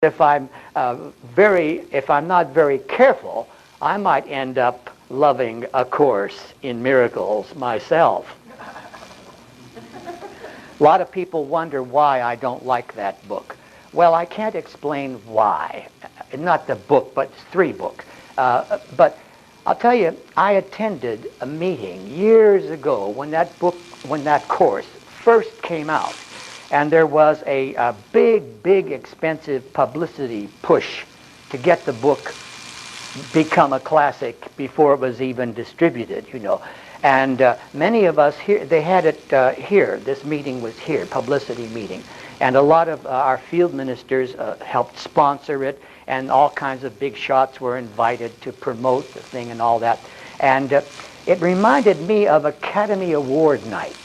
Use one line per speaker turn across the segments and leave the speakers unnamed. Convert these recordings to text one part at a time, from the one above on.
if I'm not very careful, I might end up loving A Course in Miracles myself. A lot of people wonder why I don't like that book. Well, I can't explain why. Not the book, but 3 books. But I'll tell you, I attended a meeting years ago when that course first came out. And there was a big, expensive publicity push to get the book become a classic before it was even distributed, you know. And many of us here, they had it here. This meeting was here, publicity meeting. And a lot of our field ministers helped sponsor it, and all kinds of big shots were invited to promote the thing and all that. And it reminded me of Academy Award night.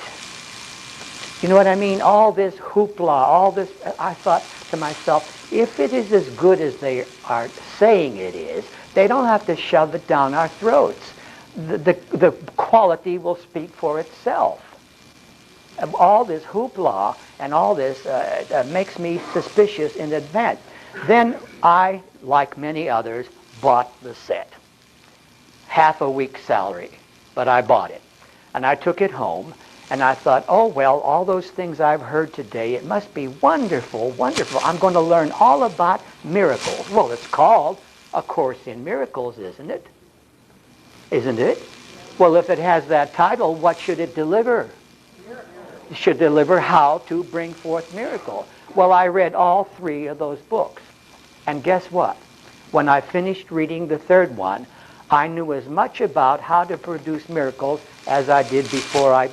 You know what I mean? All this hoopla, all this, I thought to myself, if it is as good as they are saying it is, they don't have to shove it down our throats. The quality will speak for itself. All this hoopla and all this makes me suspicious in advance. Then I, like many others, bought the set. Half a week's salary, but I bought it. And I took it home, and I thought, oh, well, all those things I've heard today, it must be wonderful, wonderful. I'm going to learn all about miracles. Well, it's called A Course in Miracles, isn't it? Isn't it? Well, if it has that title, what should it deliver? It should deliver how to bring forth miracle. Well, I read all 3 of those books. And guess what? When I finished reading the 3rd one, I knew as much about how to produce miracles as I did before I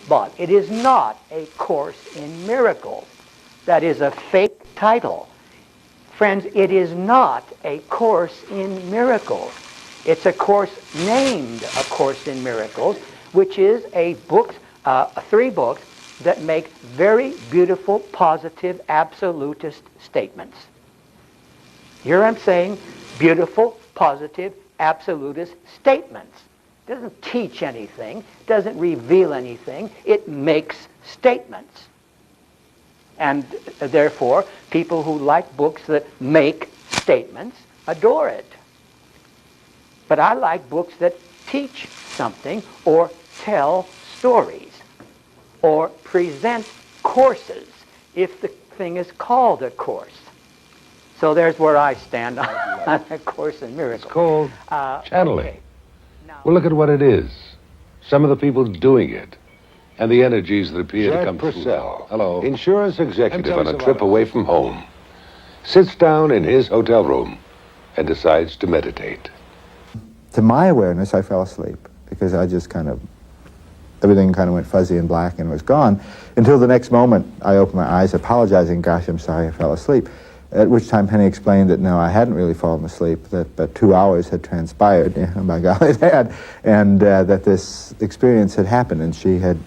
bought. It is not A Course in Miracles. That is a fake title. Friends, it is not A Course in Miracles. It's a course named A Course in Miracles, which is a book, 3 books that make very beautiful, positive, absolutist statements. You hear what I'm saying? Beautiful, positive, absolutist statements. It doesn't teach anything, doesn't reveal anything, it makes statements. And therefore, people who like books that make statements adore it. But I like books that teach something or tell stories or present courses if the thing is called a course. So there's where I stand on A Course in Miracles.
It's called channeling. Okay. Well, look at what it is. Some of the people doing it and the energies that appear to come through. Hello. Insurance executive on a trip away from home. Sits down in his hotel room and decides to meditate.
To my awareness, I fell asleep because I just everything kind of went fuzzy and black and was gone until the next moment I opened my eyes apologizing, gosh, I'm sorry I fell asleep. At which time Penny explained that no, I hadn't really fallen asleep, that but 2 hours had transpired, by golly it had, and that this experience had happened, and she had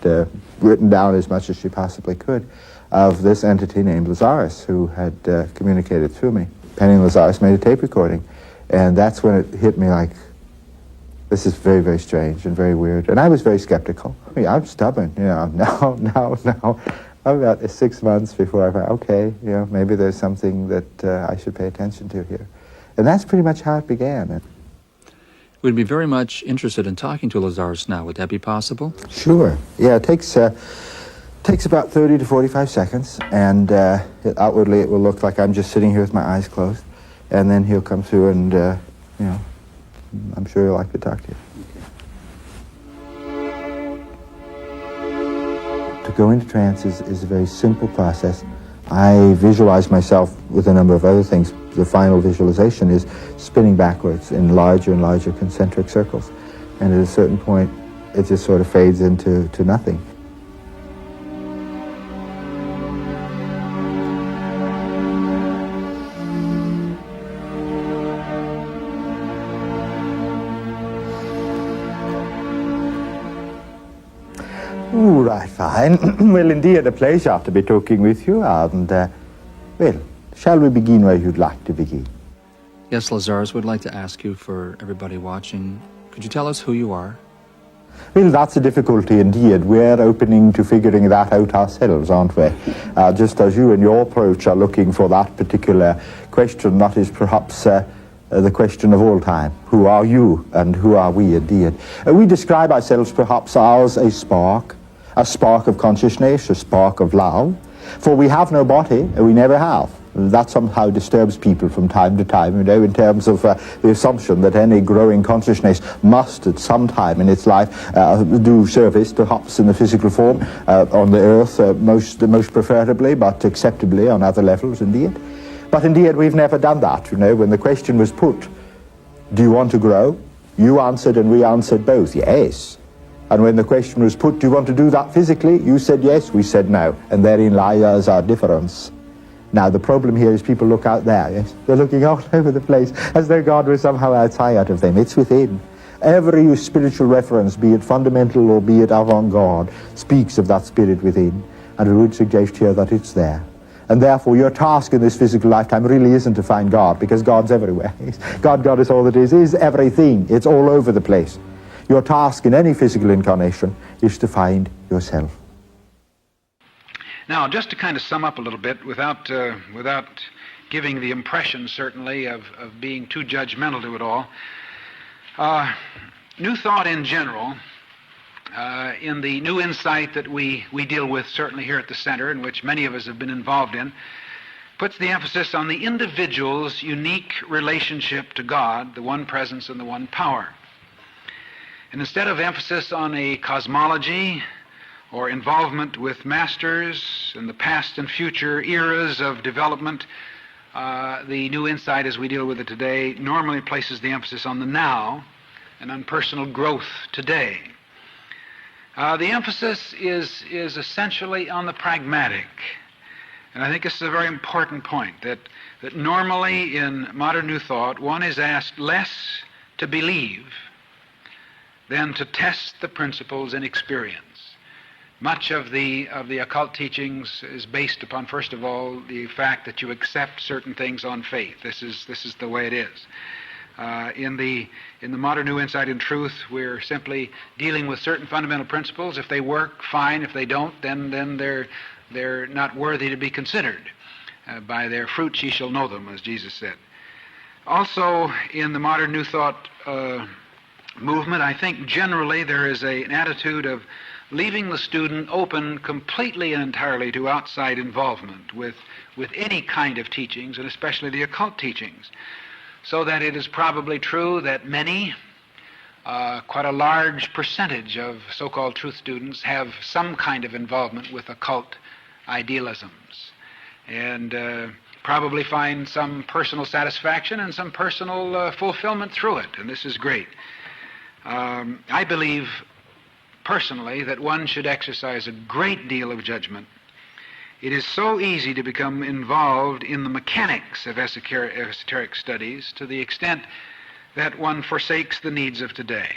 written down as much as she possibly could of this entity named Lazarus who had communicated through me. Penny and Lazarus made a tape recording, and that's when it hit me like, this is very, very strange and very weird. And I was very skeptical. I mean, I'm stubborn, now. About 6 months before I thought, okay, maybe there's something that I should pay attention to here. And that's pretty much how it began.
We'd be very much interested in talking to Lazarus now. Would that be possible?
Sure. Yeah, it takes about 30 to 45 seconds, and outwardly it will look like I'm just sitting here with my eyes closed, and then he'll come through and, I'm sure he'll like to talk to you. To go into trance is a very simple process. I visualize myself with a number of other things. The final visualization is spinning backwards in larger and larger concentric circles. And at a certain point, it just sort of fades into nothing. Right, fine. Well, indeed, a pleasure to be talking with you, and, well, shall we begin where you'd like to begin?
Yes, Lazarus, we'd like to ask you, for everybody watching, could you tell us who you are
Well, that's a difficulty indeed. We're opening to figuring that out ourselves, aren't we? Just as you in your approach are looking for that particular question, that is perhaps the question of all time. Who are you and who are we indeed? We describe ourselves perhaps as a spark of consciousness, a spark of love. For we have no body, and we never have. That somehow disturbs people from time to time, you know, in terms of the assumption that any growing consciousness must at some time in its life do service, perhaps in the physical form, on the earth most preferably, but acceptably on other levels indeed. But indeed we've never done that, you know. When the question was put, do you want to grow? You answered and we answered both, yes. And when the question was put, do you want to do that physically? You said yes, we said no. And therein lies our difference. Now, the problem here is people look out there, yes? They're looking all over the place as though God was somehow outside of them. It's within. Every spiritual reference, be it fundamental or be it avant-garde, speaks of that spirit within. And I would suggest here that it's there. And therefore, your task in this physical lifetime really isn't to find God, because God's everywhere. God is all that is everything. It's all over the place. Your task in any physical incarnation is to find yourself.
Now, just to kind of sum up a little bit, without giving the impression, certainly, of being too judgmental to it all, New Thought in general, in the new insight that we deal with, certainly here at the Center, in which many of us have been involved in, puts the emphasis on the individual's unique relationship to God, the one presence and the one power. And instead of emphasis on a cosmology or involvement with masters in the past and future eras of development, the new insight as we deal with it today normally places the emphasis on the now and on personal growth today. The emphasis is essentially on the pragmatic. And I think this is a very important point, that normally in modern New Thought, one is asked less to believe than to test the principles in experience. Much of the occult teachings is based upon, first of all, the fact that you accept certain things on faith. This is the way it is. In the modern New Insight in Truth, we're simply dealing with certain fundamental principles. If they work, fine. If they don't, then they're not worthy to be considered. By their fruits ye shall know them, as Jesus said. Also, in the modern New Thought movement, I think generally there is an attitude of leaving the student open completely and entirely to outside involvement with any kind of teachings, and especially the occult teachings. So that it is probably true that many, quite a large percentage of so-called truth students have some kind of involvement with occult idealisms, and probably find some personal satisfaction and some personal fulfillment through it, and this is great. I believe personally that one should exercise a great deal of judgment. It is so easy to become involved in the mechanics of esoteric studies to the extent that one forsakes the needs of today,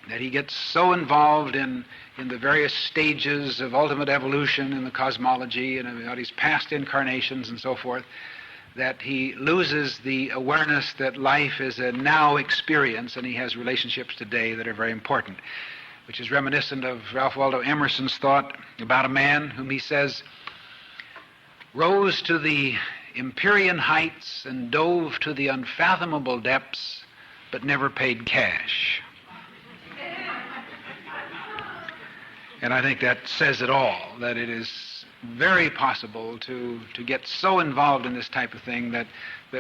that he gets so involved in the various stages of ultimate evolution in the cosmology and about his past incarnations and so forth, that he loses the awareness that life is a now experience and he has relationships today that are very important, which is reminiscent of Ralph Waldo Emerson's thought about a man whom he says rose to the empyrean heights and dove to the unfathomable depths, but never paid cash. And I think that says it all, that it is very possible to get so involved in this type of thing that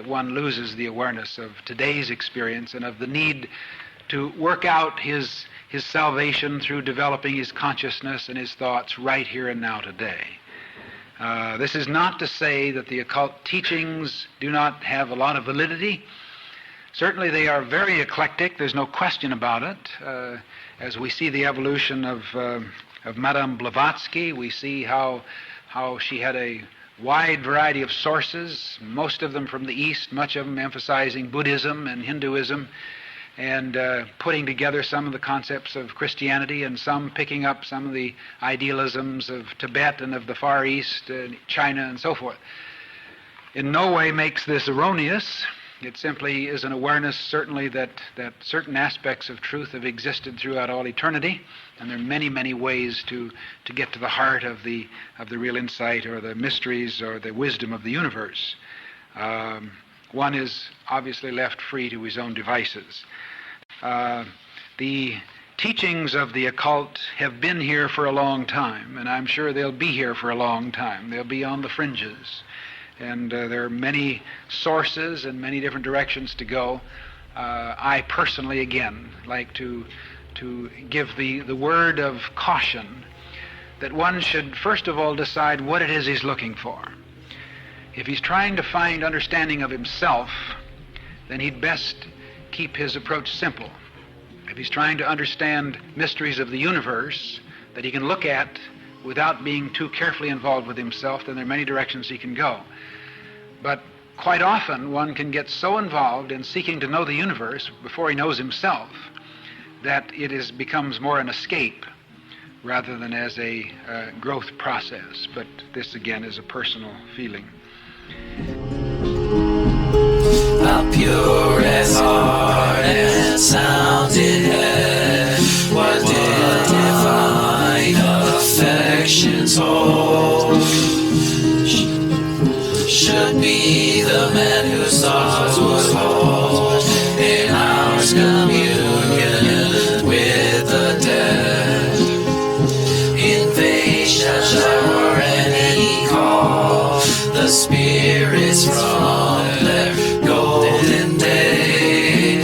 one loses the awareness of today's experience and of the need to work out his salvation through developing his consciousness and his thoughts right here and now today. This is not to say that the occult teachings do not have a lot of validity. Certainly they are very eclectic, there's no question about it. As we see the evolution of Madame Blavatsky, we see how she had a wide variety of sources, most of them from the East, much of them emphasizing Buddhism and Hinduism, and putting together some of the concepts of Christianity and some picking up some of the idealisms of Tibet and of the Far East, China and so forth. In no way makes this erroneous. It simply is an awareness, certainly, that certain aspects of truth have existed throughout all eternity, and there are many, many ways to get to the heart of the real insight or the mysteries or the wisdom of the universe. One is obviously left free to his own devices. The teachings of the occult have been here for a long time, and I'm sure they'll be here for a long time. They'll be on the fringes. And there are many sources and many different directions to go. I personally, again, like to give the word of caution that one should first of all decide what it is he's looking for. If he's trying to find understanding of himself, then he'd best keep his approach simple. If he's trying to understand mysteries of the universe that he can look at without being too carefully involved with himself, then there are many directions he can go. But quite often one can get so involved in seeking to know the universe before he knows himself that it becomes more an escape rather than as a growth process. But this again is a personal feeling.
How pure as heart and sounded head, what did divine affections hold? Should be the man whose thoughts would hold in ours communion with the dead. In vain shall any call the spirits from their golden day,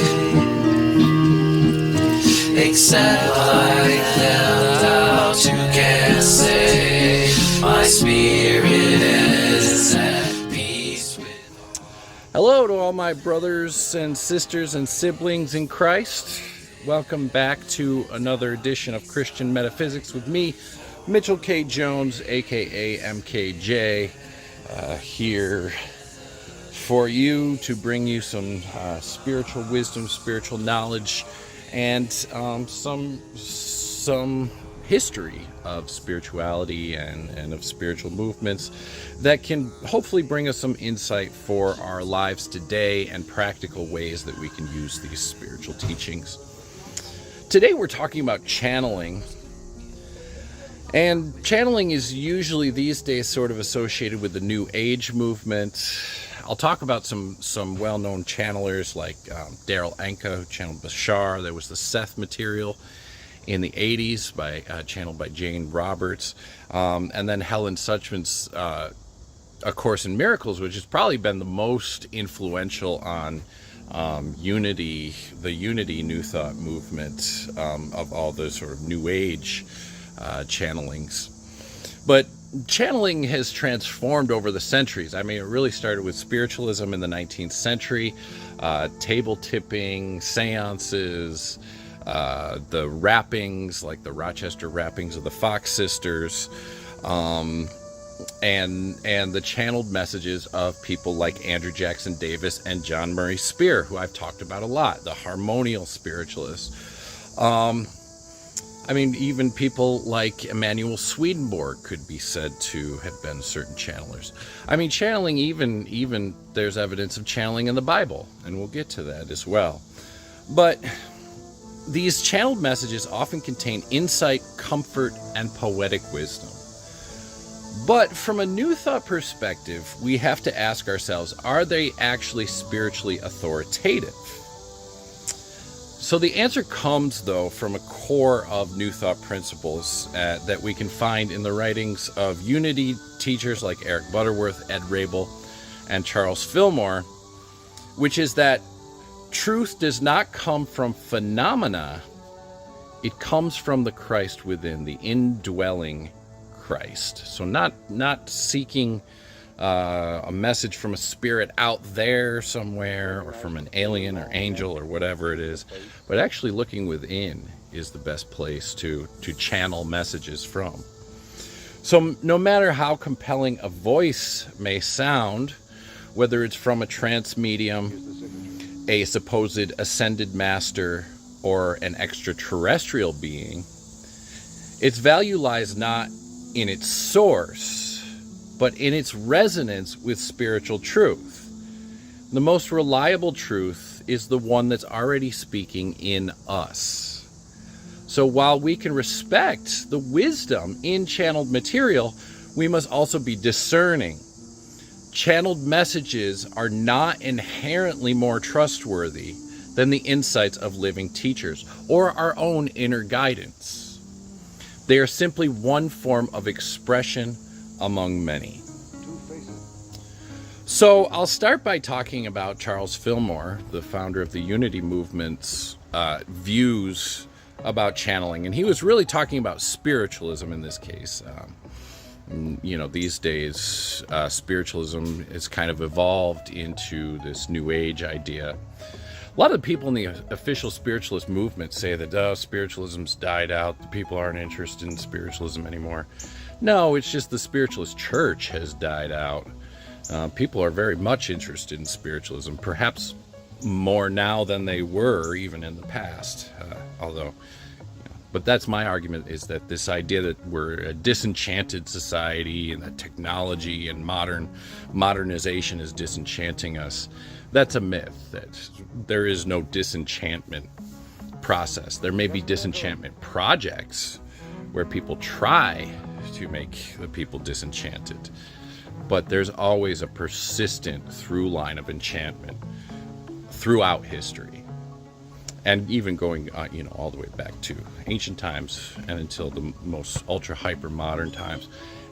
except like them thou too can say, my spirit is at peace with.
Hello to all my brothers and sisters and siblings in Christ. Welcome back to another edition of Christian Metaphysics with me, Mitchell K. Jones, aka MKJ, here for you to bring you some spiritual wisdom, spiritual knowledge, and some history of spirituality and of spiritual movements that can hopefully bring us some insight for our lives today and practical ways that we can use these spiritual teachings. Today we're talking about channeling. And channeling is usually these days sort of associated with the New Age movement. I'll talk about some well-known channelers like Daryl Anka, who channeled Bashar. There was the Seth material in the 80s channeled by Jane Roberts. And then Helen Suchman's A Course in Miracles, which has probably been the most influential on the Unity New Thought movement of all the sort of New Age channelings. But channeling has transformed over the centuries. I mean, it really started with spiritualism in the 19th century, table tipping, séances, the rappings, like the Rochester rappings of the Fox sisters, and the channeled messages of people like Andrew Jackson Davis and John Murray Spear, who I've talked about a lot, the harmonial spiritualists. I mean, even people like Emanuel Swedenborg could be said to have been certain channelers. I mean, channeling, even there's evidence of channeling in the Bible, and we'll get to that as well. But these channeled messages often contain insight, comfort, and poetic wisdom. But from a New Thought perspective, we have to ask ourselves, are they actually spiritually authoritative? So the answer comes, though, from a core of New Thought principles that we can find in the writings of Unity teachers like Eric Butterworth, Ed Rabel, and Charles Fillmore, which is that truth does not come from phenomena, it comes from the Christ within, the indwelling Christ. So not seeking a message from a spirit out there somewhere, or from an alien or angel or whatever it is, but actually looking within is the best place to channel messages from. So no matter how compelling a voice may sound, whether it's from a trance medium, a supposed ascended master, or an extraterrestrial being, its value lies not in its source, but in its resonance with spiritual truth. The most reliable truth is the one that's already speaking in us. So while we can respect the wisdom in channeled material, we must also be discerning. Channeled messages are not inherently more trustworthy than the insights of living teachers or our own inner guidance. They are simply one form of expression among many. So I'll start by talking about Charles Fillmore, the founder of the Unity Movement's views about channeling. And he was really talking about spiritualism in this case. These days, spiritualism has kind of evolved into this New Age idea. A lot of the people in the official spiritualist movement say that, spiritualism's died out, the people aren't interested in spiritualism anymore. No, it's just the spiritualist church has died out. People are very much interested in spiritualism, perhaps more now than they were even in the past. But that's my argument, is that this idea that we're a disenchanted society and that technology and modernization is disenchanting us, that's a myth. That there is no disenchantment process. There may be disenchantment projects where people try to make the people disenchanted. But there's always a persistent through line of enchantment throughout history, and even going all the way back to ancient times and until the most ultra hyper modern times.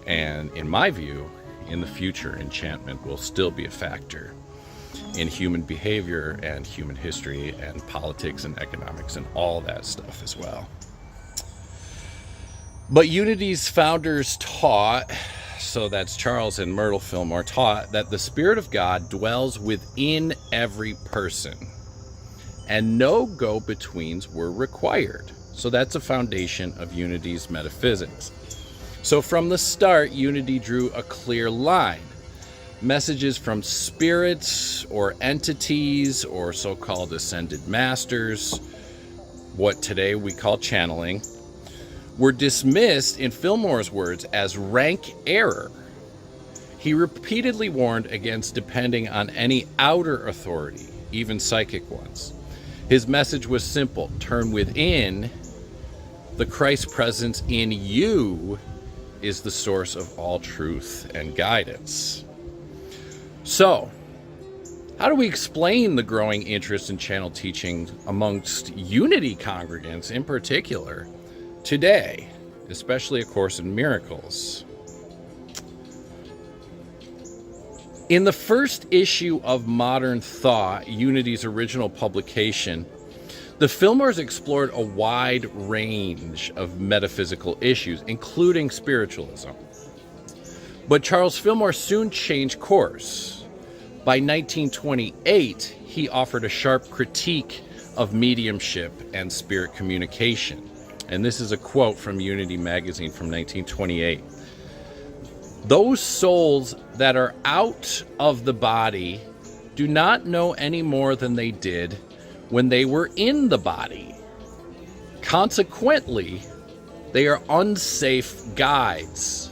And in my view, in the future, enchantment will still be a factor in human behavior and human history and politics and economics and all that stuff as well. But Unity's founders taught, so that's Charles and Myrtle Fillmore, taught that the Spirit of God dwells within every person and no go-betweens were required. So that's a foundation of Unity's metaphysics. So from the start, Unity drew a clear line. Messages from spirits or entities or so-called ascended masters, what today we call channeling, were dismissed, in Fillmore's words, as rank error. He repeatedly warned against depending on any outer authority, even psychic ones. His message was simple: turn within. The Christ presence in you is the source of all truth and guidance. So, how do we explain the growing interest in channel teaching amongst Unity congregants in particular today, especially, of course, in Miracles? In the first issue of Modern Thought, Unity's original publication, the Fillmores explored a wide range of metaphysical issues, including spiritualism. But Charles Fillmore soon changed course. By 1928, he offered a sharp critique of mediumship and spirit communication. And this is a quote from Unity magazine from 1928. Those souls that are out of the body do not know any more than they did when they were in the body. Consequently, they are unsafe guides.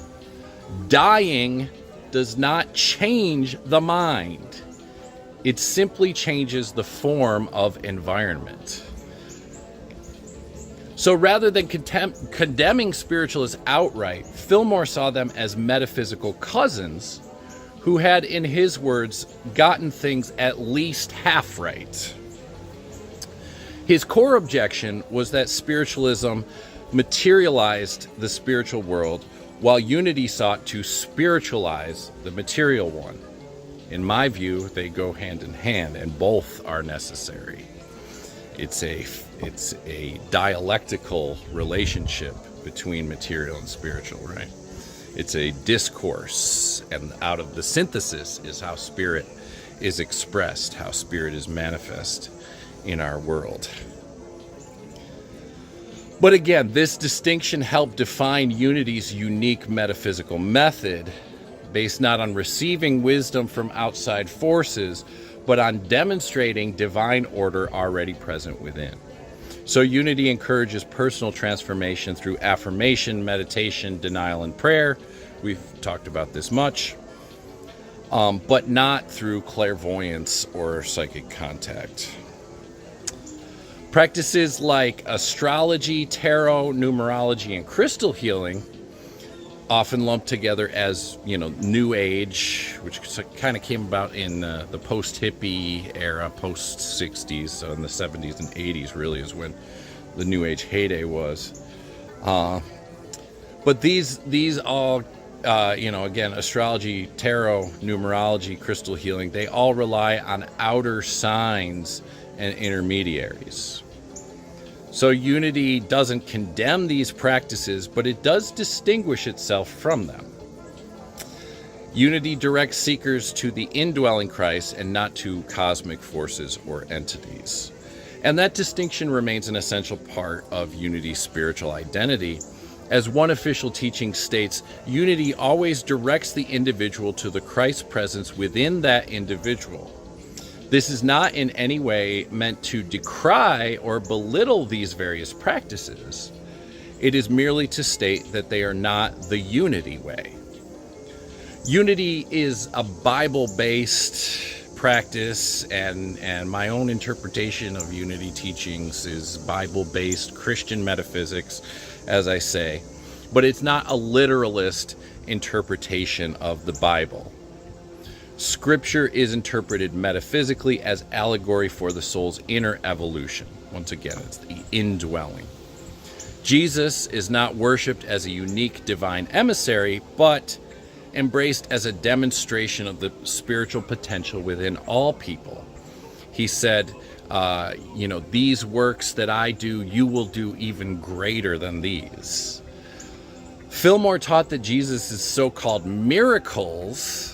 Dying does not change the mind. It simply changes the form of environment. So rather than condemning spiritualists outright, Fillmore saw them as metaphysical cousins who had, in his words, gotten things at least half right. His core objection was that spiritualism materialized the spiritual world, while Unity sought to spiritualize the material one. In my view, they go hand in hand, and both are necessary. It's a dialectical relationship between material and spiritual, right? It's a discourse, and out of the synthesis is how spirit is expressed, how spirit is manifest in our world. But again, this distinction helped define Unity's unique metaphysical method, based not on receiving wisdom from outside forces, but on demonstrating divine order already present within. So Unity encourages personal transformation through affirmation, meditation, denial, and prayer. We've talked about this much. but not through clairvoyance or psychic contact. Practices like astrology, tarot, numerology, and crystal healing, often lumped together as, New Age, which kind of came about in the post-hippie era, post-60s, so in the 70s and 80s really is when the New Age heyday was. But these all, again, astrology, tarot, numerology, crystal healing, they all rely on outer signs and intermediaries. So unity doesn't condemn these practices, but it does distinguish itself from them. Unity directs seekers to the indwelling Christ and not to cosmic forces or entities. And that distinction remains an essential part of unity's spiritual identity. As one official teaching states, unity always directs the individual to the Christ presence within that individual. This is not in any way meant to decry or belittle these various practices. It is merely to state that they are not the unity way. Unity is a Bible-based practice, and my own interpretation of unity teachings is Bible-based Christian metaphysics, as I say, but it's not a literalist interpretation of the Bible. Scripture is interpreted metaphysically as allegory for the soul's inner evolution. Once again, it's the indwelling. Jesus is not worshipped as a unique divine emissary, but embraced as a demonstration of the spiritual potential within all people. He said, these works that I do, you will do even greater than these. Fillmore taught that Jesus' so-called miracles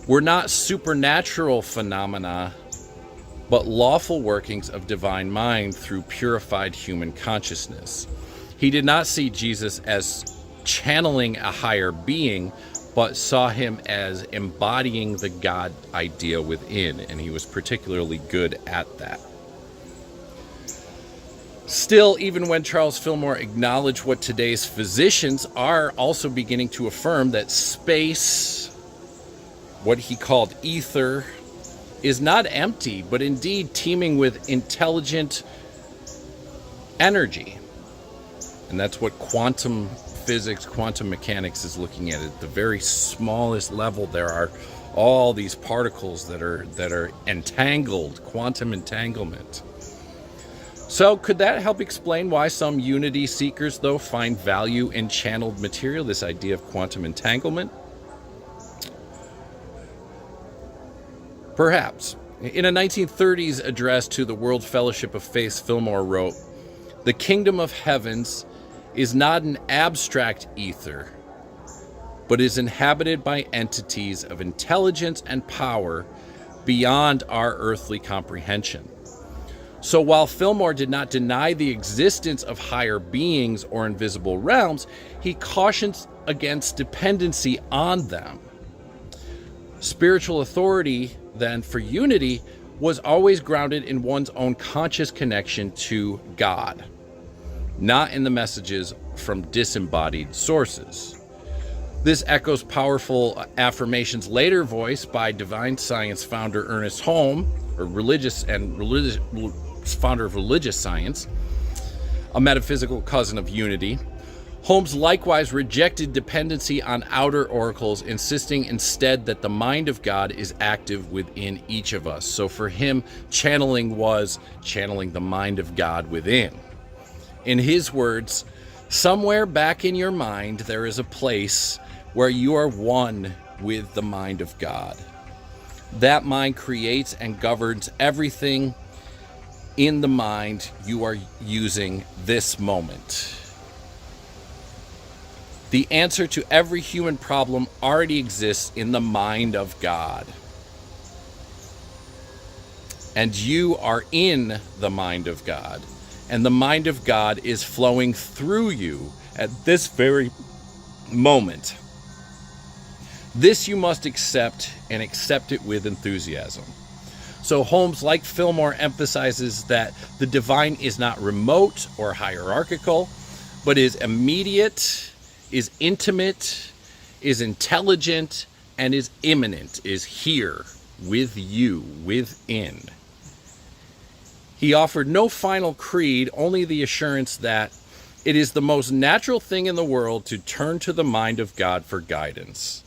were not supernatural phenomena, but lawful workings of divine mind through purified human consciousness. He did not see Jesus as channeling a higher being, but saw him as embodying the God idea within, and he was particularly good at that. Still, even when Charles Fillmore acknowledged what today's physicians are also beginning to affirm, that space, what he called ether, is not empty, but indeed teeming with intelligent energy. And that's what quantum physics, quantum mechanics is looking at. At the very smallest level, there are all these particles that are entangled, quantum entanglement. So could that help explain why some unity seekers, though, find value in channeled material, this idea of quantum entanglement? Perhaps. In a 1930s address to the World Fellowship of Faith, Fillmore wrote, "The kingdom of heavens is not an abstract ether, but is inhabited by entities of intelligence and power beyond our earthly comprehension." So while Fillmore did not deny the existence of higher beings or invisible realms, he cautions against dependency on them. Spiritual authority, then, for unity was always grounded in one's own conscious connection to God, not in the messages from disembodied sources. This echoes powerful affirmations later voiced by divine science founder Ernest Holmes, founder of religious science, a metaphysical cousin of unity. Holmes likewise rejected dependency on outer oracles, insisting instead that the mind of God is active within each of us. So for him, channeling was channeling the mind of God within. In his words, somewhere back in your mind, there is a place where you are one with the mind of God. That mind creates and governs everything in the mind you are using this moment. The answer to every human problem already exists in the mind of God. And you are in the mind of God. And the mind of God is flowing through you at this very moment. This you must accept, and accept it with enthusiasm. So Holmes, like Fillmore, emphasizes that the divine is not remote or hierarchical, but is immediate, is intimate, is intelligent, and is imminent, is here, with you, within. He offered no final creed, only the assurance that it is the most natural thing in the world to turn to the mind of God for guidance,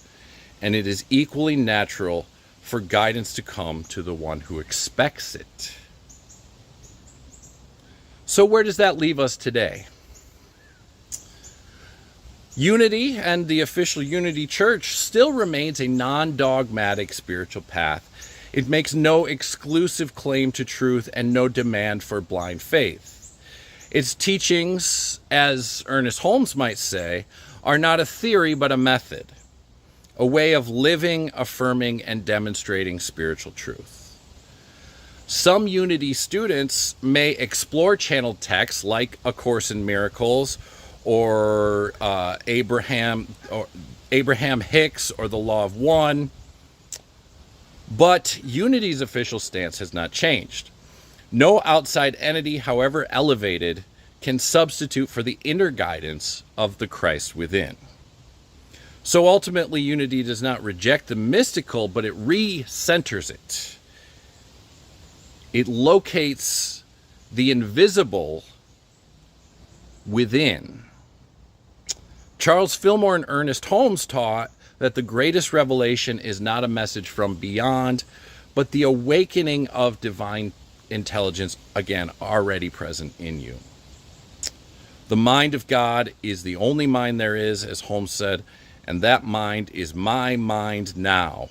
and it is equally natural for guidance to come to the one who expects it. So where does that leave us today? Unity and the official Unity Church still remains a non-dogmatic spiritual path. It makes no exclusive claim to truth and no demand for blind faith. Its teachings, as Ernest Holmes might say, are not a theory but a method, a way of living, affirming, and demonstrating spiritual truth. Some Unity students may explore channeled texts like A Course in Miracles or Abraham-Hicks or the Law of One, but Unity's official stance has not changed. No outside entity, however elevated, can substitute for the inner guidance of the Christ within. So ultimately, Unity does not reject the mystical, but it re-centers it. It locates the invisible within. Charles Fillmore and Ernest Holmes taught that the greatest revelation is not a message from beyond, but the awakening of divine intelligence, again, already present in you. The mind of God is the only mind there is, as Holmes said, and that mind is my mind now.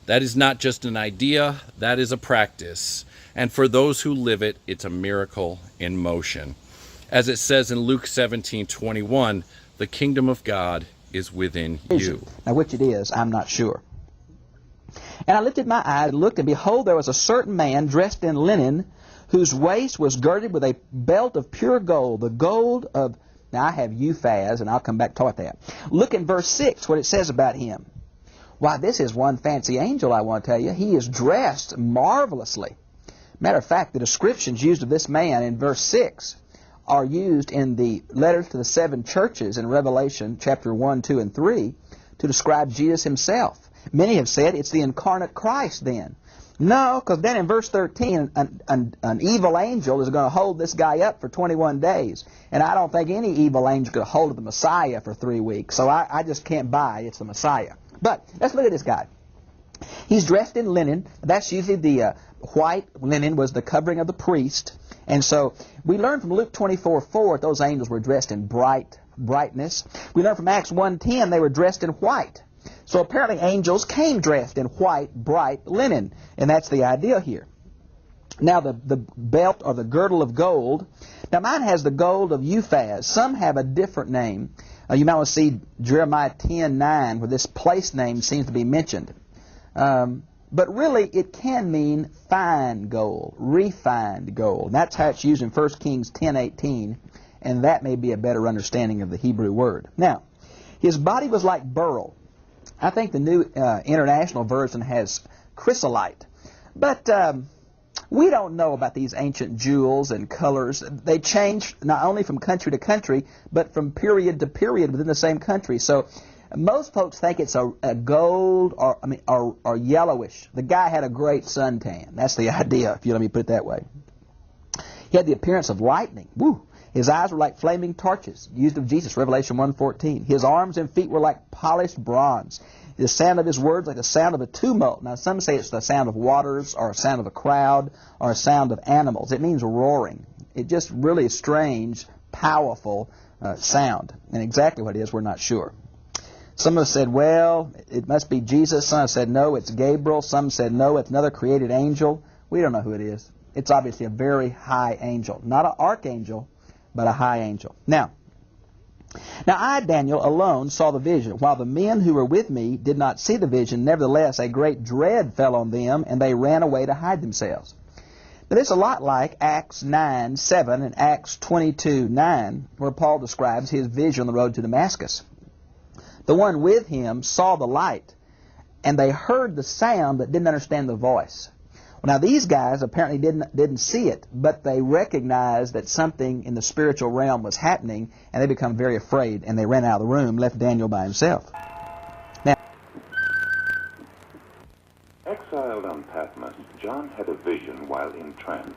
That is not just an idea, that is a practice. And for those who live it, it's a miracle in motion. As it says in Luke 17:21, the kingdom of God is within you.
Now, which it is, I'm not sure. And I lifted my eyes and looked, and behold, there was a certain man dressed in linen, whose waist was girded with a belt of pure gold, the gold of... Now, I have Euphaz, and I'll come back to talk about that. Look in verse 6, what it says about him. Why, this is one fancy angel, I want to tell you. He is dressed marvelously. Matter of fact, the descriptions used of this man in verse 6 are used in the letters to the 7 churches in Revelation chapter 1, 2, and 3 to describe Jesus himself. Many have said it's the incarnate Christ then. No, because then in verse 13, an evil angel is going to hold this guy up for 21 days. And I don't think any evil angel could hold the Messiah for 3 weeks. So I just can't buy it's the Messiah. But let's look at this guy. He's dressed in linen. That's usually the white linen was the covering of the priest. And so we learn from Luke 24:4 those angels were dressed in brightness. We learn from Acts 1:10 they were dressed in white. So apparently angels came dressed in white, bright linen. And that's the idea here. Now the belt or the girdle of gold. Now mine has the gold of Euphaz. Some have a different name. You might want to see Jeremiah 10:9 where this place name seems to be mentioned. But really it can mean fine gold, refined gold. And that's how it's used in 1 Kings 10:18. And that may be a better understanding of the Hebrew word. Now, his body was like beryl. I think the New International Version has chrysolite. But we don't know about these ancient jewels and colors. They change not only from country to country, but from period to period within the same country. So most folks think it's a gold or yellowish. The guy had a great suntan. That's the idea, if you let me put it that way. He had the appearance of lightning. Woo! His eyes were like flaming torches, used of Jesus, Revelation 1:14. His arms and feet were like polished bronze. The sound of his words like the sound of a tumult. Now, some say it's the sound of waters or a sound of a crowd or a sound of animals. It means roaring. It just really is strange, powerful sound. And exactly what it is, we're not sure. Some have said, well, it must be Jesus. Some have said, no, it's Gabriel. Some said, no, it's another created angel. We don't know who it is. It's obviously a very high angel. Not an archangel, but a high angel. Now I, Daniel, alone saw the vision, while the men who were with me did not see the vision. Nevertheless, a great dread fell on them, and they ran away to hide themselves. Now, this is a lot like Acts 9:7 and Acts 22:9, where Paul describes his vision on the road to Damascus. The one with him saw the light, and they heard the sound but didn't understand the voice. Now, these guys apparently didn't see it, but they recognized that something in the spiritual realm was happening, and they become very afraid, and they ran out of the room, left Daniel by himself. Now,
John had a vision while in trance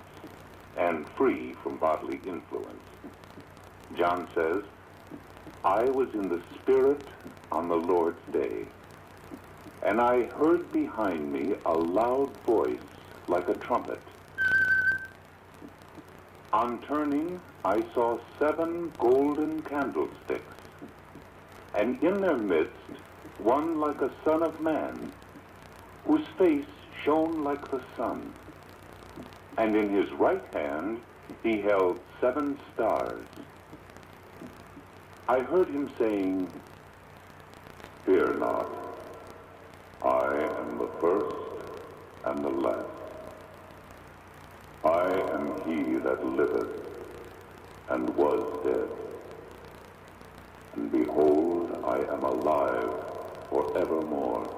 and free from bodily influence. John says, "I was in the Spirit on the Lord's day, and I heard behind me a loud voice like a trumpet. On turning, I saw 7 golden candlesticks, and in their midst one like a son of man, whose face shone like the sun. And in his right hand he held 7 stars. I heard him saying, 'Fear not, I am the first and the last. I am he that liveth and was dead. And behold, I am alive forevermore.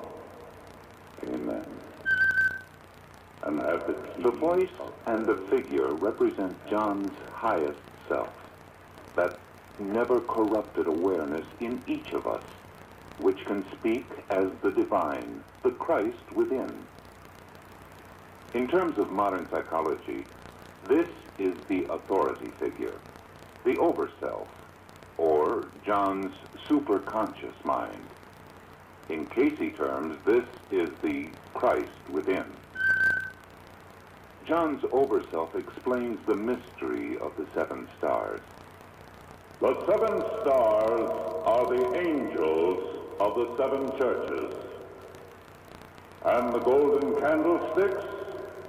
Amen.'" And have the key. The voice and the figure represent John's highest self, that never corrupted awareness in each of us, which can speak as the divine, the Christ within. In terms of modern psychology, this is the authority figure, the overself, or John's superconscious mind. In Cayce terms, this is the Christ within. John's overself explains the mystery of the 7 stars. "The 7 stars are the angels of the 7 churches, and the golden candlesticks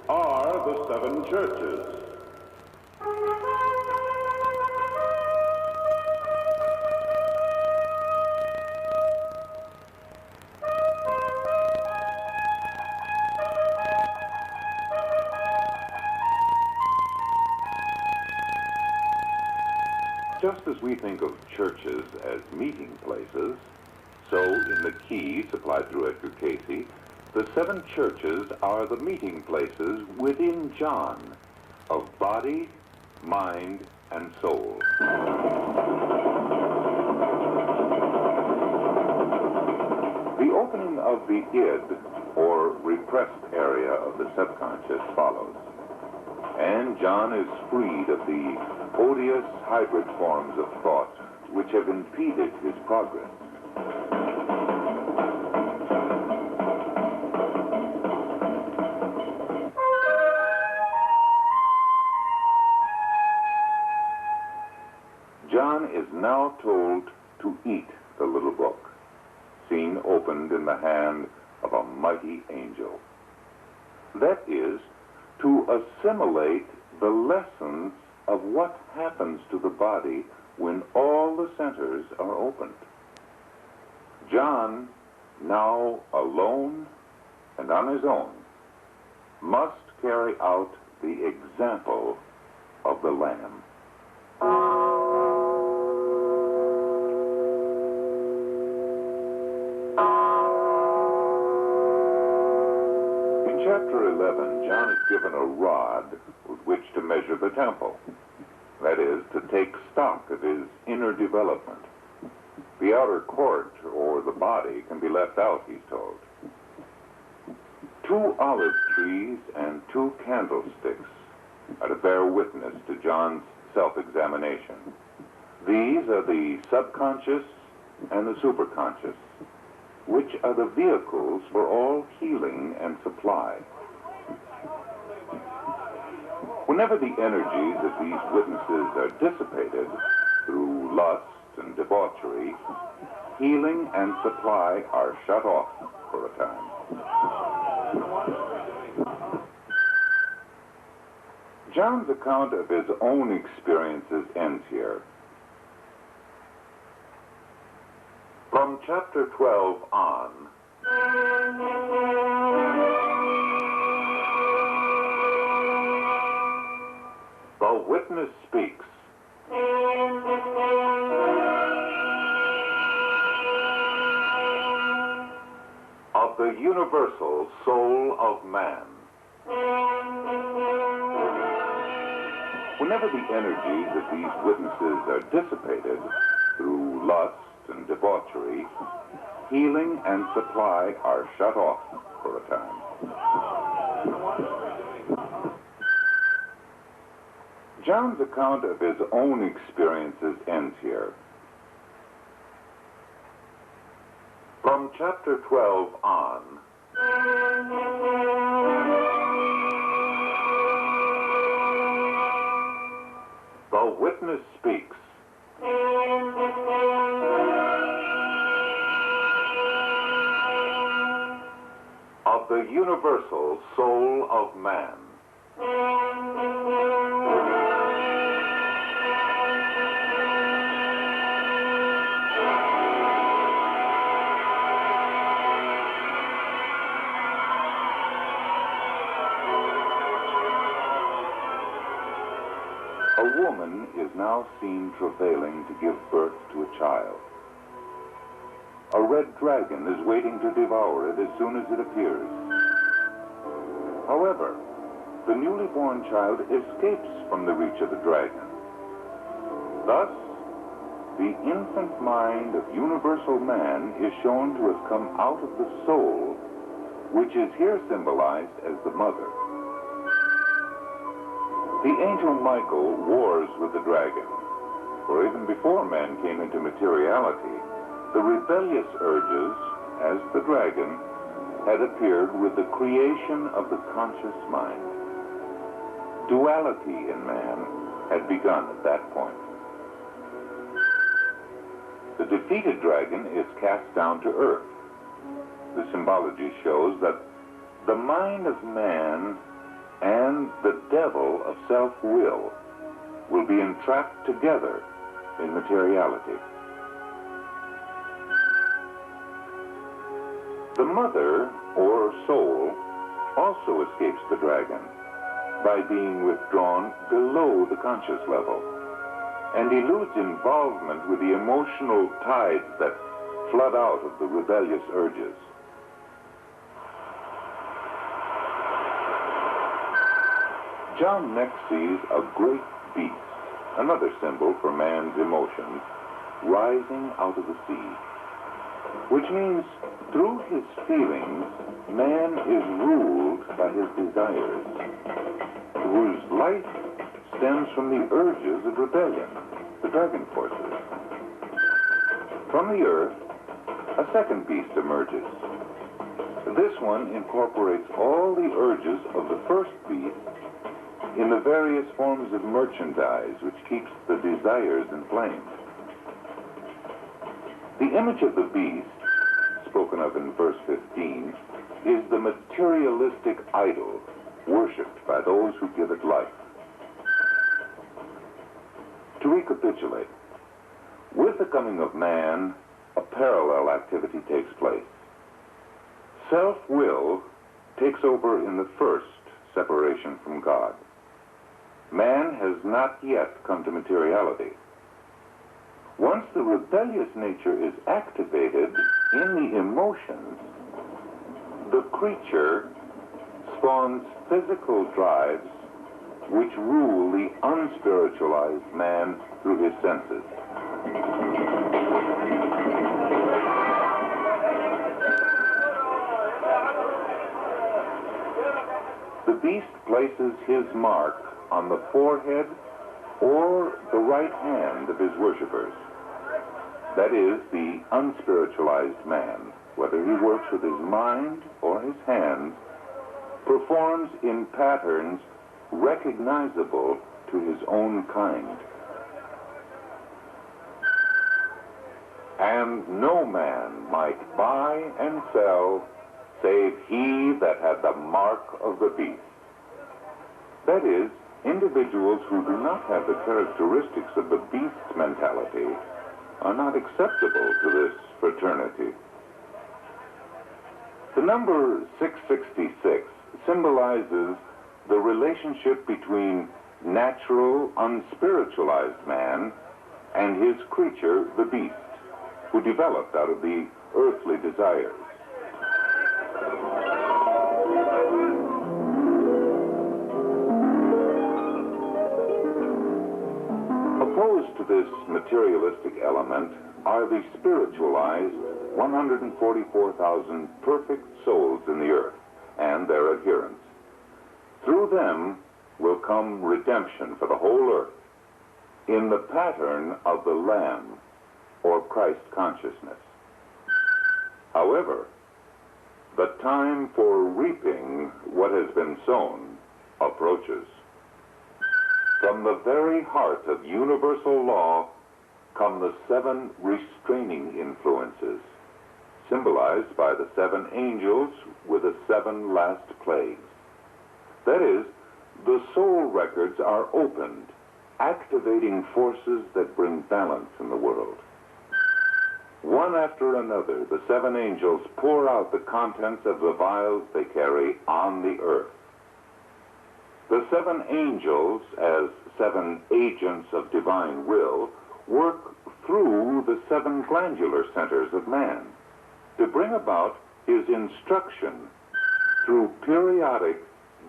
are the 7 churches. Just as we think of churches as meeting places, so in the key supplied through Edgar Cayce, the 7 churches are the meeting places within John of body, mind, and soul. The opening of the id, or repressed area of the subconscious, follows, and John is freed of the odious hybrid forms of thought which have impeded his progress. John is now told to eat the little book, seen opened in the hand of a mighty angel. That is, to assimilate the lessons of what happens to the body when all the centers are opened. John, now alone and on his own, must carry out the example of the Lamb. In chapter 11, John is given a rod with which to measure the temple. That is, to take stock of his inner development. The outer court, or the body, can be left out, he's told. 2 olive trees and 2 candlesticks are to bear witness to John's self-examination. These are the subconscious and the superconscious, which are the vehicles for all healing and supply. Whenever the energies of these witnesses are dissipated through lust and debauchery, healing and supply are shut off for a time. John's account of his own experiences ends here. From chapter 12 on, the witness speaks. Of the universal soul of man. Whenever the energies of these witnesses are dissipated through lust and debauchery, healing and supply are shut off for a time. John's account of his own experiences ends here. From chapter 12 on, the witness speaks. Of the universal soul of man. A woman is now seen travailing to give birth to a child. A red dragon is waiting to devour it as soon as it appears. However, the newly born child escapes from the reach of the dragon. Thus, the infant mind of universal man is shown to have come out of the soul, which is here symbolized as the mother. The angel Michael wars with the dragon, for even before man came into materiality, the rebellious urges, as the dragon, had appeared with the creation of the conscious mind. Duality in man had begun at that point. The defeated dragon is cast down to earth. The symbology shows that the mind of man and the devil of self-will be entrapped together in materiality. The mother, or soul, also escapes the dragon by being withdrawn below the conscious level and eludes involvement with the emotional tides that flood out of the rebellious urges. John next sees a great beast, another symbol for man's emotions, rising out of the sea, which means through his feelings, man is ruled by his desires, whose life stems from the urges of rebellion, the dragon forces. From the earth, a second beast emerges. This one incorporates all the urges of the first beast in the various forms of merchandise which keeps the desires inflamed. The image of the beast, spoken of in verse 15, is the materialistic idol worshipped by those who give it life. To recapitulate, with the coming of man, a parallel activity takes place. Self-will takes over in the first separation from God. Man has not yet come to materiality. Once the rebellious nature is activated in the emotions, the creature spawns physical drives which rule the unspiritualized man through his senses. The beast places his mark on the forehead or the right hand of his worshippers. That is, the unspiritualized man, whether he works with his mind or his hands, performs in patterns recognizable to his own kind. And no man might buy and sell save he that had the mark of the beast. That is, individuals who do not have the characteristics of the beast's mentality are not acceptable to this fraternity. The number 666 symbolizes the relationship between natural, unspiritualized man and his creature, the beast, who developed out of the earthly desires. Opposed to this materialistic element are the spiritualized 144,000 perfect souls in the earth and their adherents. Through them, will come redemption for the whole earth in the pattern of the Lamb, or Christ consciousness. However, the time for reaping what has been sown approaches. From the very heart of universal law come the 7 restraining influences, symbolized by the 7 angels with the 7 last plagues. That is, the soul records are opened, activating forces that bring balance in the world. One after another, the 7 angels pour out the contents of the vials they carry on the earth. The 7 angels, as 7 agents of divine will, work through the 7 glandular centers of man to bring about his instruction through periodic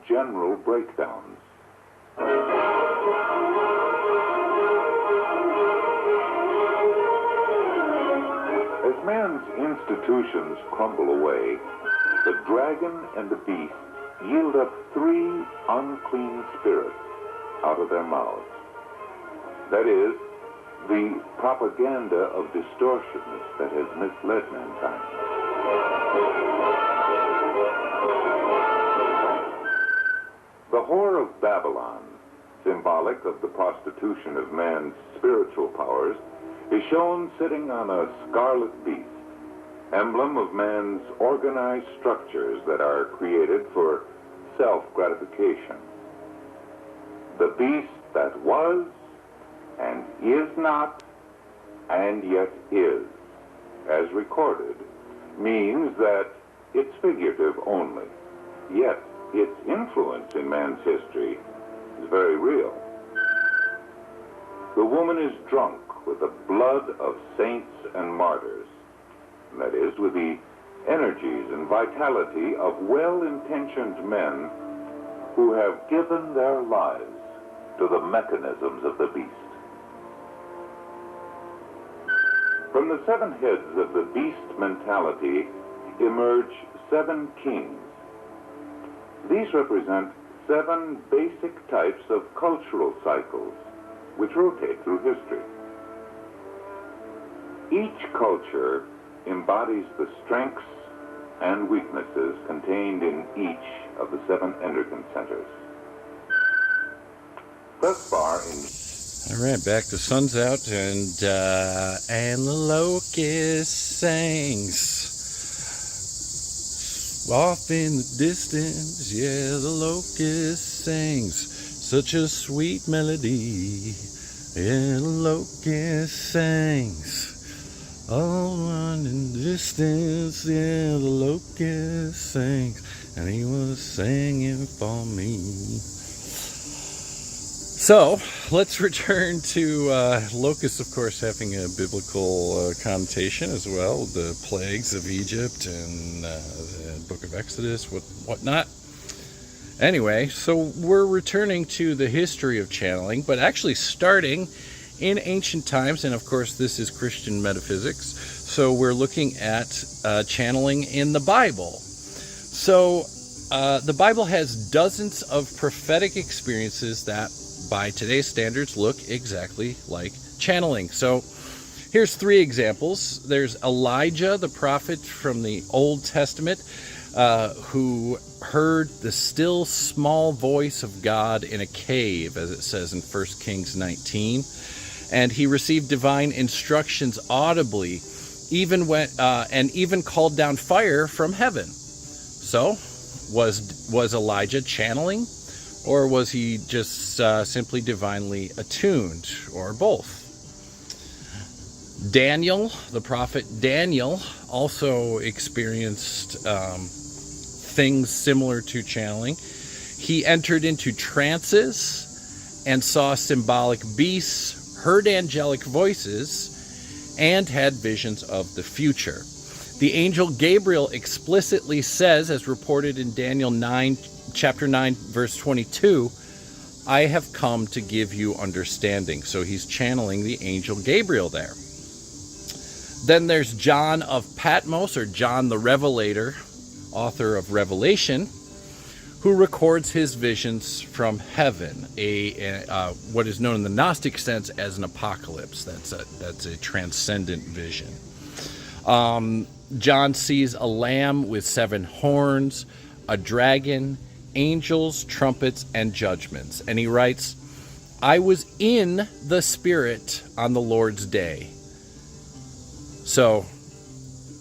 general breakdowns. As man's institutions crumble away, the dragon and the beast yield up 3 unclean spirits out of their mouths. That is, the propaganda of distortions that has misled mankind. The whore of Babylon, symbolic of the prostitution of man's spiritual powers, is shown sitting on a scarlet beast, emblem of man's organized structures that are created for self-gratification. The beast that was, and is not, and yet is, as recorded, means that it's figurative only, yet its influence in man's history is very real. The woman is drunk with the blood of saints and martyrs, and that is, with the energies and vitality of well-intentioned men who have given their lives to the mechanisms of the beast. From the 7 heads of the beast mentality emerge 7 kings. These represent 7 basic types of cultural cycles which rotate through history. Each culture embodies the strengths and weaknesses contained in each of the 7 endocrine centers. Thus far in...
All right, back. The sun's out, and the locust sings. Off in the distance, yeah, the locust sings. Such a sweet melody, yeah, the locust sings. All on in the distance, yeah, the locust sings. And he was singing for me. So, let's return to locusts, of course, having a biblical connotation as well, the plagues of Egypt and the book of Exodus, whatnot. Anyway, so we're returning to the history of channeling, but actually starting in ancient times, and of course this is Christian metaphysics, so we're looking at channeling in the Bible. So, the Bible has dozens of prophetic experiences that by today's standards look exactly like channeling. So here's 3 examples. There's Elijah, the prophet from the Old Testament, who heard the still small voice of God in a cave, as it says in 1 Kings 19. And he received divine instructions audibly, even called down fire from heaven. So, was Elijah channeling? Or was he just simply divinely attuned, or both? Daniel, the prophet Daniel, also experienced things similar to channeling. He entered into trances and saw symbolic beasts, heard angelic voices, and had visions of the future. The angel Gabriel explicitly says, as reported in Daniel 9, chapter 9, verse 22, I have come to give you understanding. So he's channeling the angel Gabriel there. Then there's John of Patmos, or John the Revelator, author of Revelation, who records his visions from heaven, what is known in the Gnostic sense as an apocalypse. That's a transcendent vision. John sees a lamb with 7 horns, a dragon, angels, trumpets, and judgments. And he writes, I was in the Spirit on the Lord's day. So,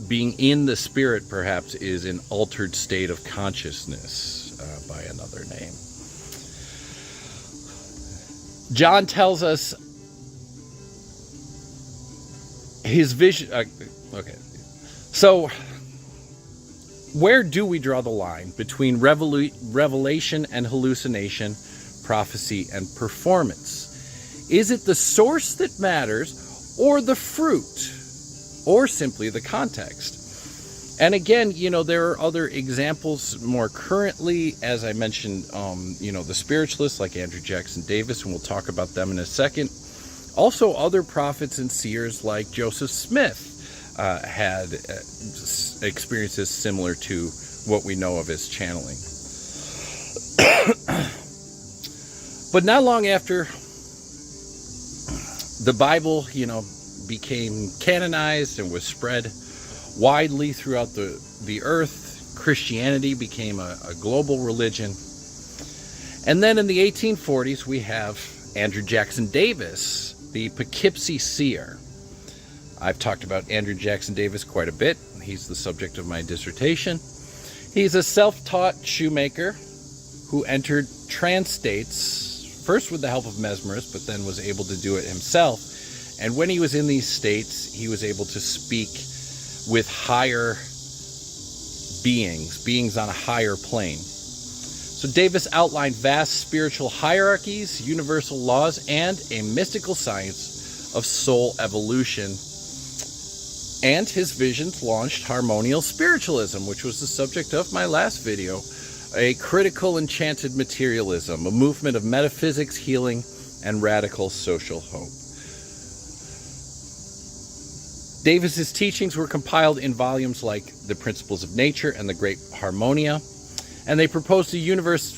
being in the Spirit, perhaps, is an altered state of consciousness, by another name. John tells us his vision. Okay. So, where do we draw the line between revelation and hallucination, prophecy and performance? Is it the source that matters, or the fruit, or simply the context? And again, there are other examples more currently, as I mentioned, the spiritualists like Andrew Jackson Davis, and we'll talk about them in a second. Also, other prophets and seers like Joseph Smith had experiences similar to what we know of as channeling. But not long after the Bible, became canonized and was spread widely throughout the earth, Christianity became a global religion. And then in the 1840s, we have Andrew Jackson Davis, the Poughkeepsie seer. I've talked about Andrew Jackson Davis quite a bit. He's the subject of my dissertation. He's a self-taught shoemaker who entered trance states, first with the help of mesmerists, but then was able to do it himself. And when he was in these states, he was able to speak with higher beings on a higher plane. So Davis outlined vast spiritual hierarchies, universal laws, and a mystical science of soul evolution. And his visions launched harmonial spiritualism, which was the subject of my last video, a critical enchanted materialism, a movement of metaphysics, healing, and radical social hope. Davis's teachings were compiled in volumes like The Principles of Nature and The Great Harmonia, and they proposed a universe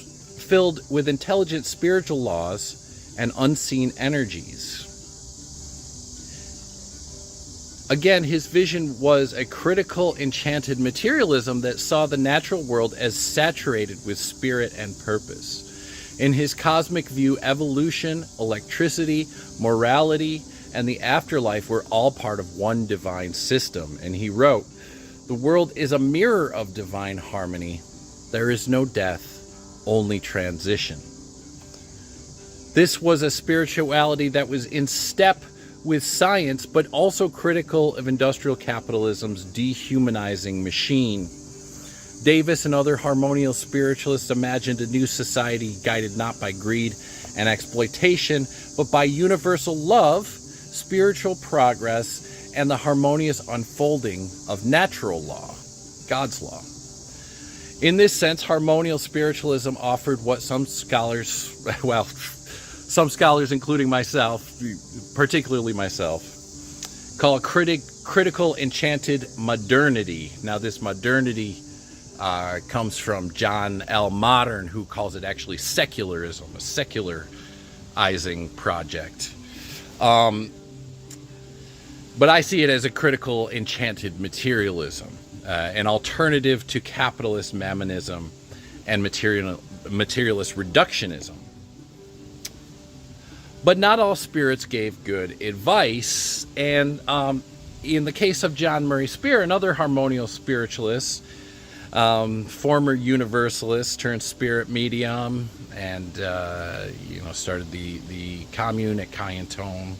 filled with intelligent spiritual laws and unseen energies. Again, his vision was a critical, enchanted materialism that saw the natural world as saturated with spirit and purpose. In his cosmic view, evolution, electricity, morality, and the afterlife were all part of one divine system. And he wrote, "The world is a mirror of divine harmony. There is no death, only transition." This was a spirituality that was in step with science, but also critical of industrial capitalism's dehumanizing machine. Davis and other harmonial spiritualists imagined a new society guided not by greed and exploitation, but by universal love, spiritual progress, and the harmonious unfolding of natural law, God's law. In this sense, harmonial spiritualism offered what some scholars, including myself, particularly myself, call a critical enchanted modernity. Now, this modernity comes from John L. Modern, who calls it actually secularism, a secularizing project. But I see it as a critical enchanted materialism, an alternative to capitalist mammonism and materialist reductionism. But not all spirits gave good advice, and in the case of John Murray Spear, another harmonial spiritualist, former universalist turned spirit medium, and started the commune at Cayentone,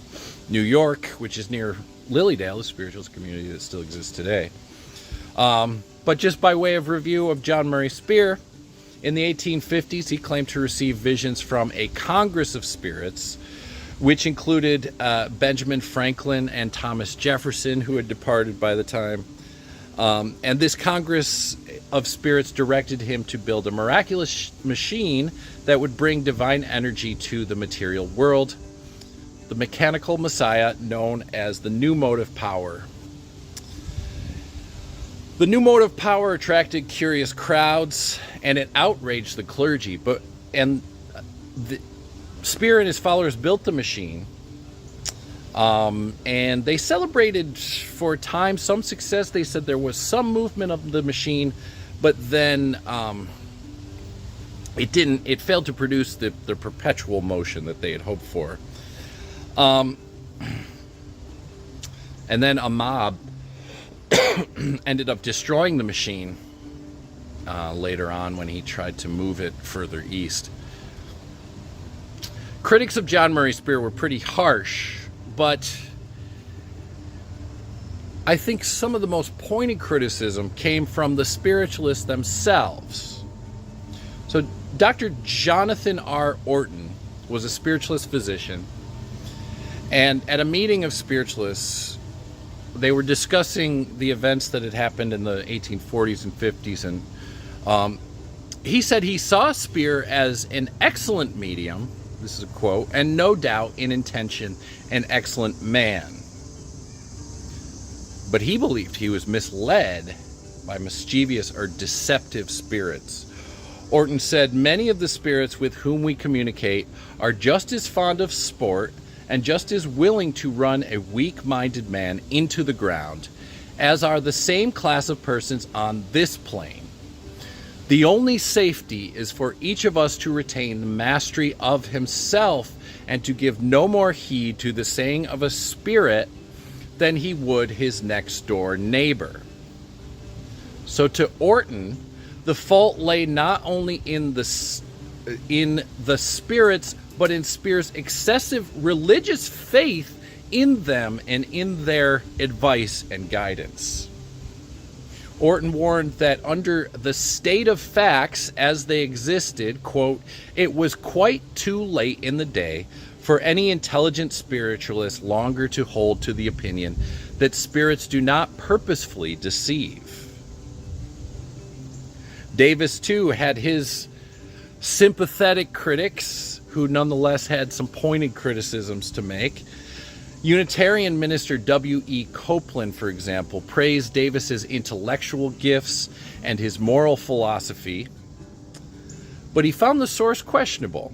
New York, which is near Lilydale, a spiritualist community that still exists today. But just by way of review of John Murray Spear, in the 1850s, he claimed to receive visions from a Congress of Spirits, which included Benjamin Franklin and Thomas Jefferson, who had departed by the time. And this Congress of Spirits directed him to build a miraculous machine that would bring divine energy to the material world, the mechanical messiah known as the new motive power. The new mode of power attracted curious crowds, and it outraged the clergy. And the Spear and his followers built the machine, and they celebrated for a time some success. They said there was some movement of the machine, but then it failed to produce the perpetual motion that they had hoped for. And then a mob ended up destroying the machine later on when he tried to move it further east. Critics of John Murray Spear were pretty harsh, but I think some of the most pointed criticism came from the spiritualists themselves. So Dr. Jonathan R. Orton was a spiritualist physician, and at a meeting of spiritualists, they were discussing the events that had happened in the 1840s and 50s, and he said he saw Spear as an excellent medium, this is a quote, and no doubt in intention an excellent man. But he believed he was misled by mischievous or deceptive spirits. Orton said, many of the spirits with whom we communicate are just as fond of sport and just as willing to run a weak-minded man into the ground as are the same class of persons on this plane. The only safety is for each of us to retain the mastery of himself and to give no more heed to the saying of a spirit than he would his next-door neighbor. So to Orton, the fault lay not only in the spirits, but in Spear's excessive religious faith in them and in their advice and guidance. Orton warned that under the state of facts as they existed, quote, it was quite too late in the day for any intelligent spiritualist longer to hold to the opinion that spirits do not purposefully deceive. Davis, too, had his sympathetic critics who nonetheless had some pointed criticisms to make. Unitarian minister W.E. Copeland, for example, praised Davis's intellectual gifts and his moral philosophy, but he found the source questionable.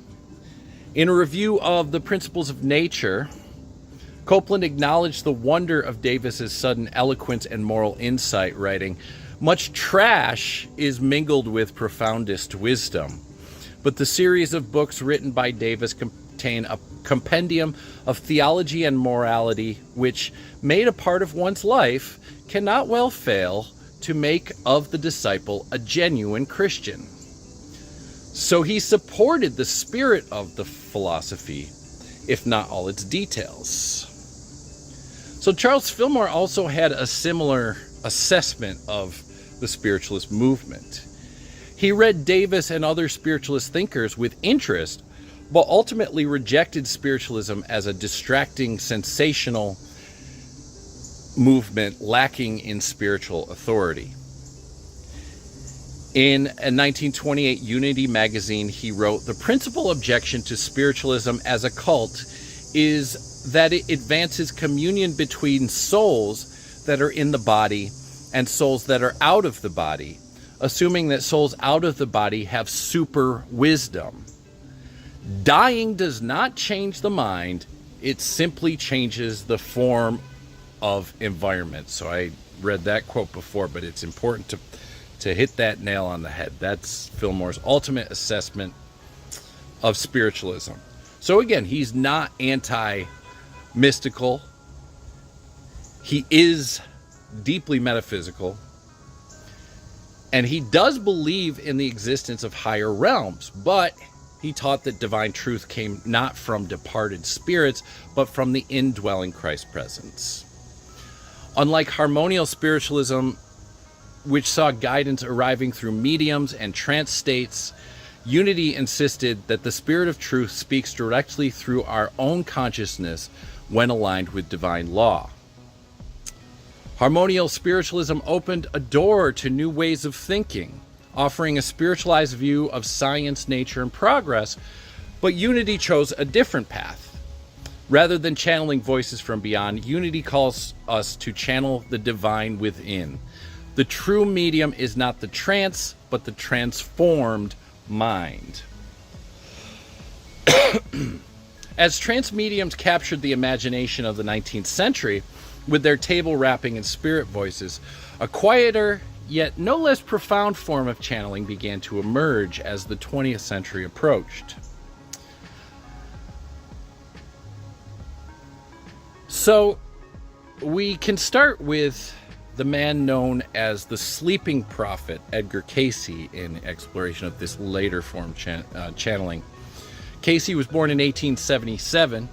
In a review of the Principles of Nature, Copeland acknowledged the wonder of Davis's sudden eloquence and moral insight, writing, much trash is mingled with profoundest wisdom, but the series of books written by Davis contain a compendium of theology and morality which, made a part of one's life, cannot well fail to make of the disciple a genuine Christian. So he supported the spirit of the philosophy, if not all its details. So Charles Fillmore also had a similar assessment of the spiritualist movement. He read Davis and other spiritualist thinkers with interest, but ultimately rejected spiritualism as a distracting, sensational movement lacking in spiritual authority. In a 1928 Unity magazine, he wrote, the principal objection to spiritualism as a cult is that it advances communion between souls that are in the body and souls that are out of the body, assuming that souls out of the body have super wisdom. Dying does not change the mind, it simply changes the form of environment. So I read that quote before, but it's important to hit that nail on the head. That's Fillmore's ultimate assessment of spiritualism. So again, he's not anti-mystical. He is deeply metaphysical. And he does believe in the existence of higher realms, but he taught that divine truth came not from departed spirits, but from the indwelling Christ presence. Unlike harmonial spiritualism, which saw guidance arriving through mediums and trance states, Unity insisted that the spirit of truth speaks directly through our own consciousness when aligned with divine law. Harmonial spiritualism opened a door to new ways of thinking, offering a spiritualized view of science, nature, and progress, but Unity chose a different path. Rather than channeling voices from beyond, Unity calls us to channel the divine within. The true medium is not the trance, but the transformed mind. As trance mediums captured the imagination of the 19th century with their table rapping and spirit voices, a quieter yet no less profound form of channeling began to emerge as the 20th century approached. So we can start with the man known as the sleeping prophet, Edgar Cayce, in exploration of this later form channeling. Cayce was born in 1877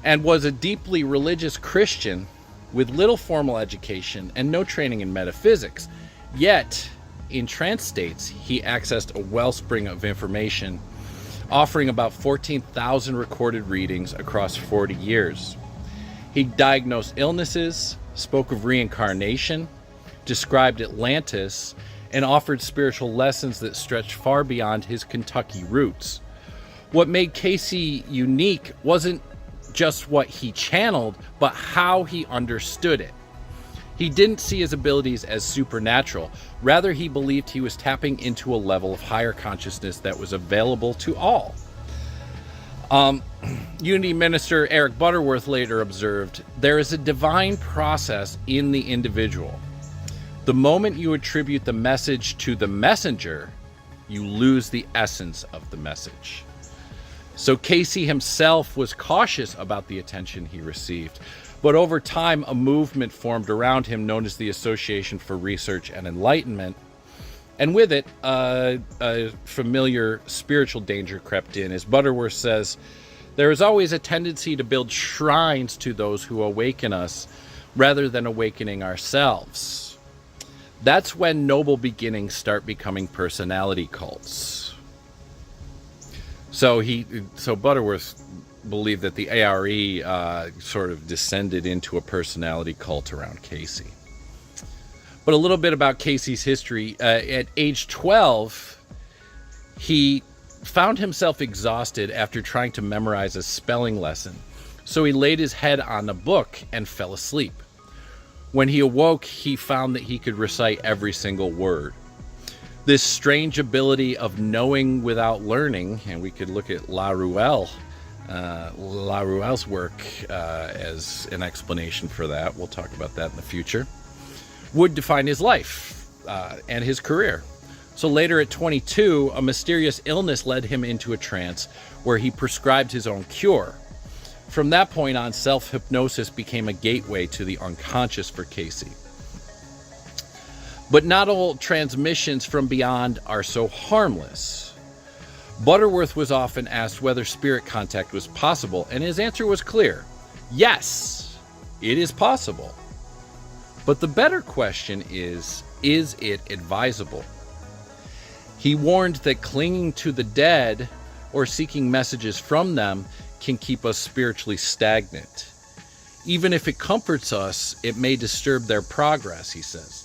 and was a deeply religious Christian with little formal education and no training in metaphysics. Yet, in trance states, he accessed a wellspring of information, offering about 14,000 recorded readings across 40 years. He diagnosed illnesses, spoke of reincarnation, described Atlantis, and offered spiritual lessons that stretched far beyond his Kentucky roots. What made Cayce unique wasn't just what he channeled, but how he understood it. He didn't see his abilities as supernatural. Rather, he believed he was tapping into a level of higher consciousness that was available to all. Unity Minister Eric Butterworth later observed, "There is a divine process in the individual. The moment you attribute the message to the messenger, you lose the essence of the message." So Cayce himself was cautious about the attention he received, but over time a movement formed around him known as the Association for Research and Enlightenment, and with it a familiar spiritual danger crept in. As Butterworth says, "There is always a tendency to build shrines to those who awaken us rather than awakening ourselves. That's when noble beginnings start becoming personality cults." So Butterworth believed that the ARE sort of descended into a personality cult around Cayce. But a little bit about Cayce's history. At age 12, he found himself exhausted after trying to memorize a spelling lesson. So he laid his head on a book and fell asleep. When he awoke, he found that he could recite every single word. This strange ability of knowing without learning, and we could look at Laruelle's work as an explanation for that. We'll talk about that in the future. Would define his life and his career. So later at 22, a mysterious illness led him into a trance where he prescribed his own cure. From that point on, self-hypnosis became a gateway to the unconscious for Cayce. But not all transmissions from beyond are so harmless. Butterworth was often asked whether spirit contact was possible, and his answer was clear. Yes, it is possible. But the better question is it advisable? He warned that clinging to the dead or seeking messages from them can keep us spiritually stagnant. Even if it comforts us, it may disturb their progress, he says.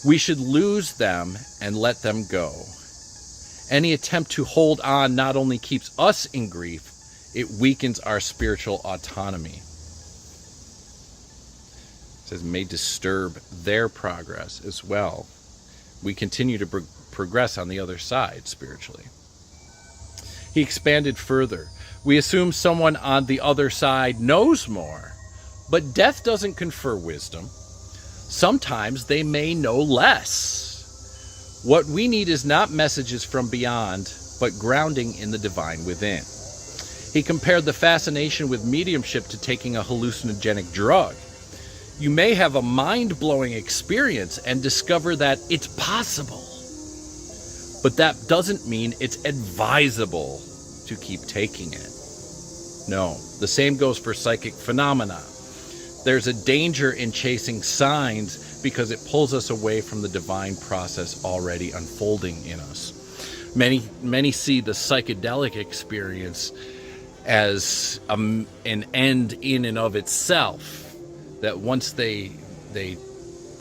We should lose them and let them go. Any attempt to hold on not only keeps us in grief, it weakens our spiritual autonomy. It says may disturb their progress as well. We continue to progress on the other side spiritually. He expanded further. We assume someone on the other side knows more, but death doesn't confer wisdom. Sometimes they may know less. What we need is not messages from beyond, but grounding in the divine within. He compared the fascination with mediumship to taking a hallucinogenic drug. You may have a mind-blowing experience and discover that it's possible, but that doesn't mean it's advisable to keep taking it. No, the same goes for psychic phenomena. There's a danger in chasing signs because it pulls us away from the divine process already unfolding in us. Many see the psychedelic experience as an end in and of itself, that once they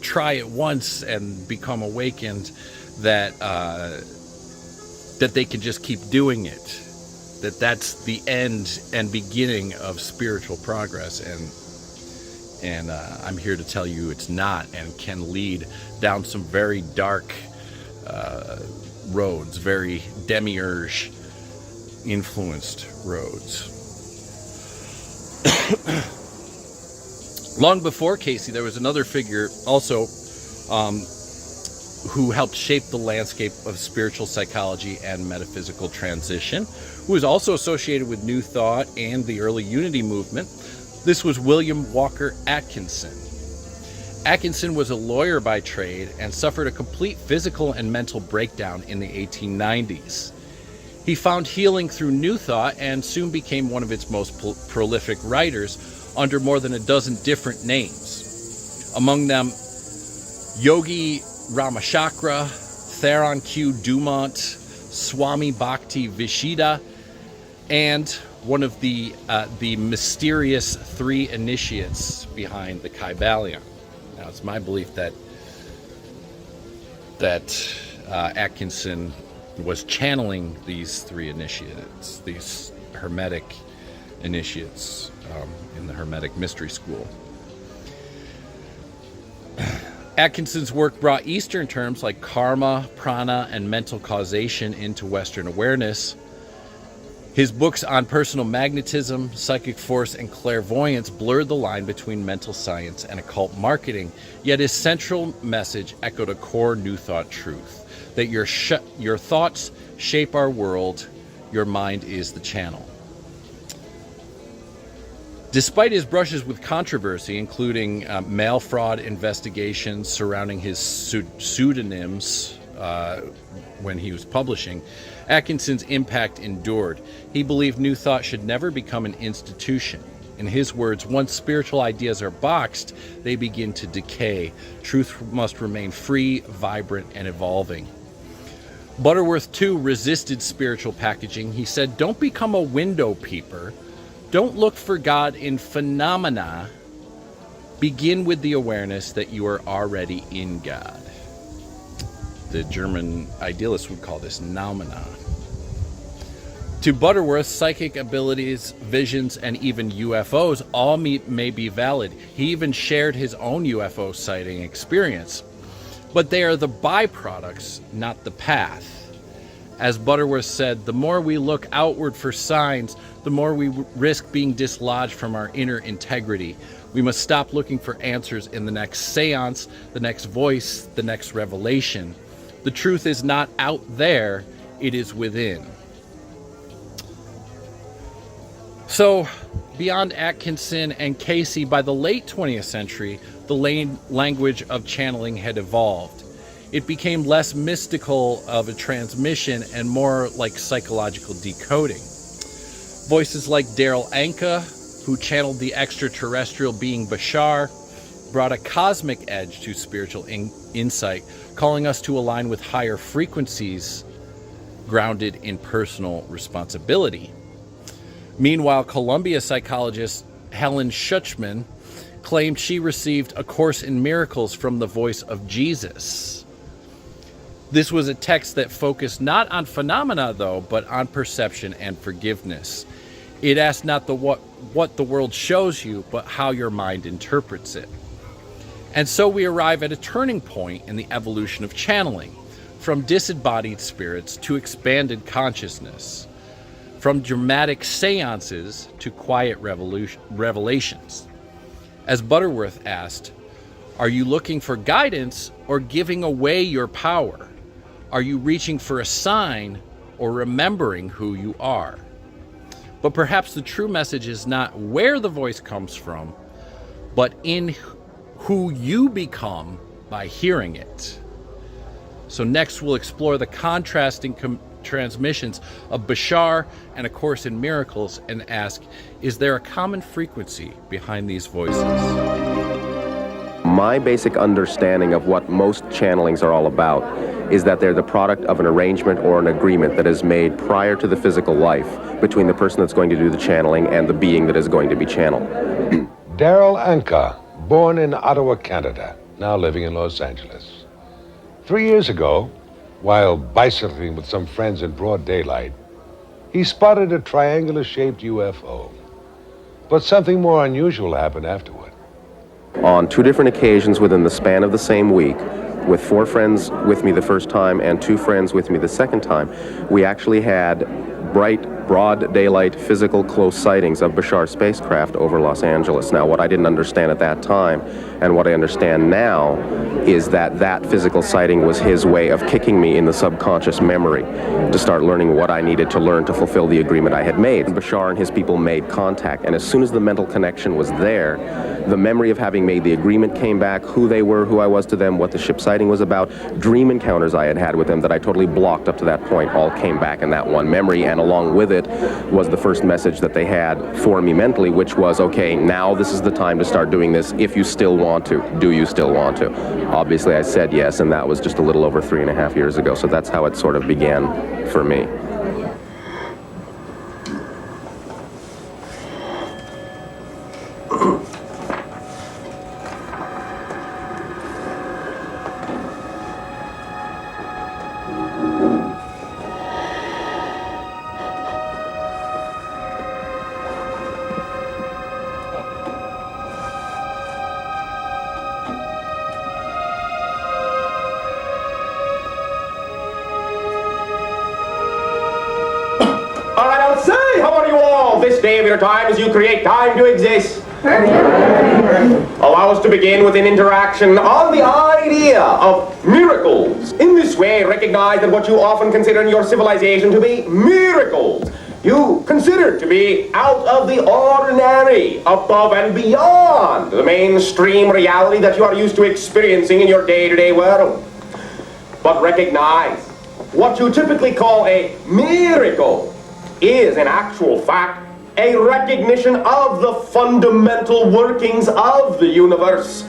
try it once and become awakened, that they can just keep doing it, that's the end and beginning of spiritual progress. And And I'm here to tell you it's not, and can lead down some very dark roads, very demiurge influenced roads. Long before Cayce, there was another figure also who helped shape the landscape of spiritual psychology and metaphysical transition, who was also associated with New Thought and the early Unity movement. This was William Walker Atkinson. Atkinson was a lawyer by trade and suffered a complete physical and mental breakdown in the 1890s. He found healing through New Thought and soon became one of its most prolific writers under more than a dozen different names. Among them, Yogi Ramachakra, Theron Q. Dumont, Swami Bhakti Vishida, and one of the mysterious three initiates behind the Kybalion. Now, it's my belief that Atkinson was channeling these three initiates, these Hermetic initiates in the Hermetic Mystery School. Atkinson's work brought Eastern terms like karma, prana, and mental causation into Western awareness. His books on personal magnetism, psychic force, and clairvoyance blurred the line between mental science and occult marketing, yet his central message echoed a core New Thought truth, that your thoughts shape our world, your mind is the channel. Despite his brushes with controversy, including mail fraud investigations surrounding his pseudonyms when he was publishing, Atkinson's impact endured. He believed New Thought should never become an institution. In his words, once spiritual ideas are boxed, they begin to decay. Truth must remain free, vibrant, and evolving. Butterworth, too, resisted spiritual packaging. He said, "Don't become a window peeper. Don't look for God in phenomena. Begin with the awareness that you are already in God." The German idealists would call this noumena. To Butterworth, psychic abilities, visions, and even UFOs all may be valid. He even shared his own UFO sighting experience. But they are the byproducts, not the path. As Butterworth said, the more we look outward for signs, the more we risk being dislodged from our inner integrity. We must stop looking for answers in the next séance, the next voice, the next revelation. The truth is not out there, it is within. So, beyond Atkinson and Cayce, by the late 20th century, the language of channeling had evolved. It became less mystical of a transmission and more like psychological decoding. Voices like Daryl Anka, who channeled the extraterrestrial being Bashar, brought a cosmic edge to spiritual insight, calling us to align with higher frequencies grounded in personal responsibility. Meanwhile, Columbia psychologist Helen Schuchman claimed she received A Course in Miracles from the voice of Jesus. This was a text that focused not on phenomena, though, but on perception and forgiveness. It asked not what the world shows you, but how your mind interprets it. And so we arrive at a turning point in the evolution of channeling, from disembodied spirits to expanded consciousness, from dramatic séances to quiet revelations. As Butterworth asked, are you looking for guidance or giving away your power? Are you reaching for a sign or remembering who you are? But perhaps the true message is not where the voice comes from, but in who you become by hearing it. So next we'll explore the contrasting transmissions of Bashar and A Course in Miracles and ask, is there a common frequency behind these voices?
My basic understanding of what most channelings are all about is that they're the product of an arrangement or an agreement that is made prior to the physical life between the person that's going to do the channeling and the being that is going to be channeled.
Daryl Anka, born in Ottawa, Canada, now living in Los Angeles. 3 years ago, while bicycling with some friends in broad daylight, he spotted a triangular-shaped UFO. But something more unusual happened afterward.
On 2 different occasions within the span of the same week, with 4 friends with me the first time and 2 friends with me the second time, we actually had bright, broad daylight, physical close sightings of Bashar spacecraft over Los Angeles. Now, what I didn't understand at that time, and what I understand now, is that that physical sighting was his way of kicking me in the subconscious memory to start learning what I needed to learn to fulfill the agreement I had made. Bashar and his people made contact, and as soon as the mental connection was there, the memory of having made the agreement came back, who they were, who I was to them, what the ship sighting was about, dream encounters I had had with them that I totally blocked up to that point all came back in that one memory, and along with it was the first message that they had for me mentally, which was, okay, now this is the time to start doing this if you still want to. Do you still want to? Obviously I said yes, and that was just a little over 3.5 years ago, so that's how it sort of began for me.
Time as you create time to exist. Allow us to begin with an interaction on the idea of miracles. In this way, recognize that what you often consider in your civilization to be miracles, you consider to be out of the ordinary, above and beyond the mainstream reality that you are used to experiencing in your day-to-day world. But recognize what you typically call a miracle is, in actual fact, a recognition of the fundamental workings of the universe.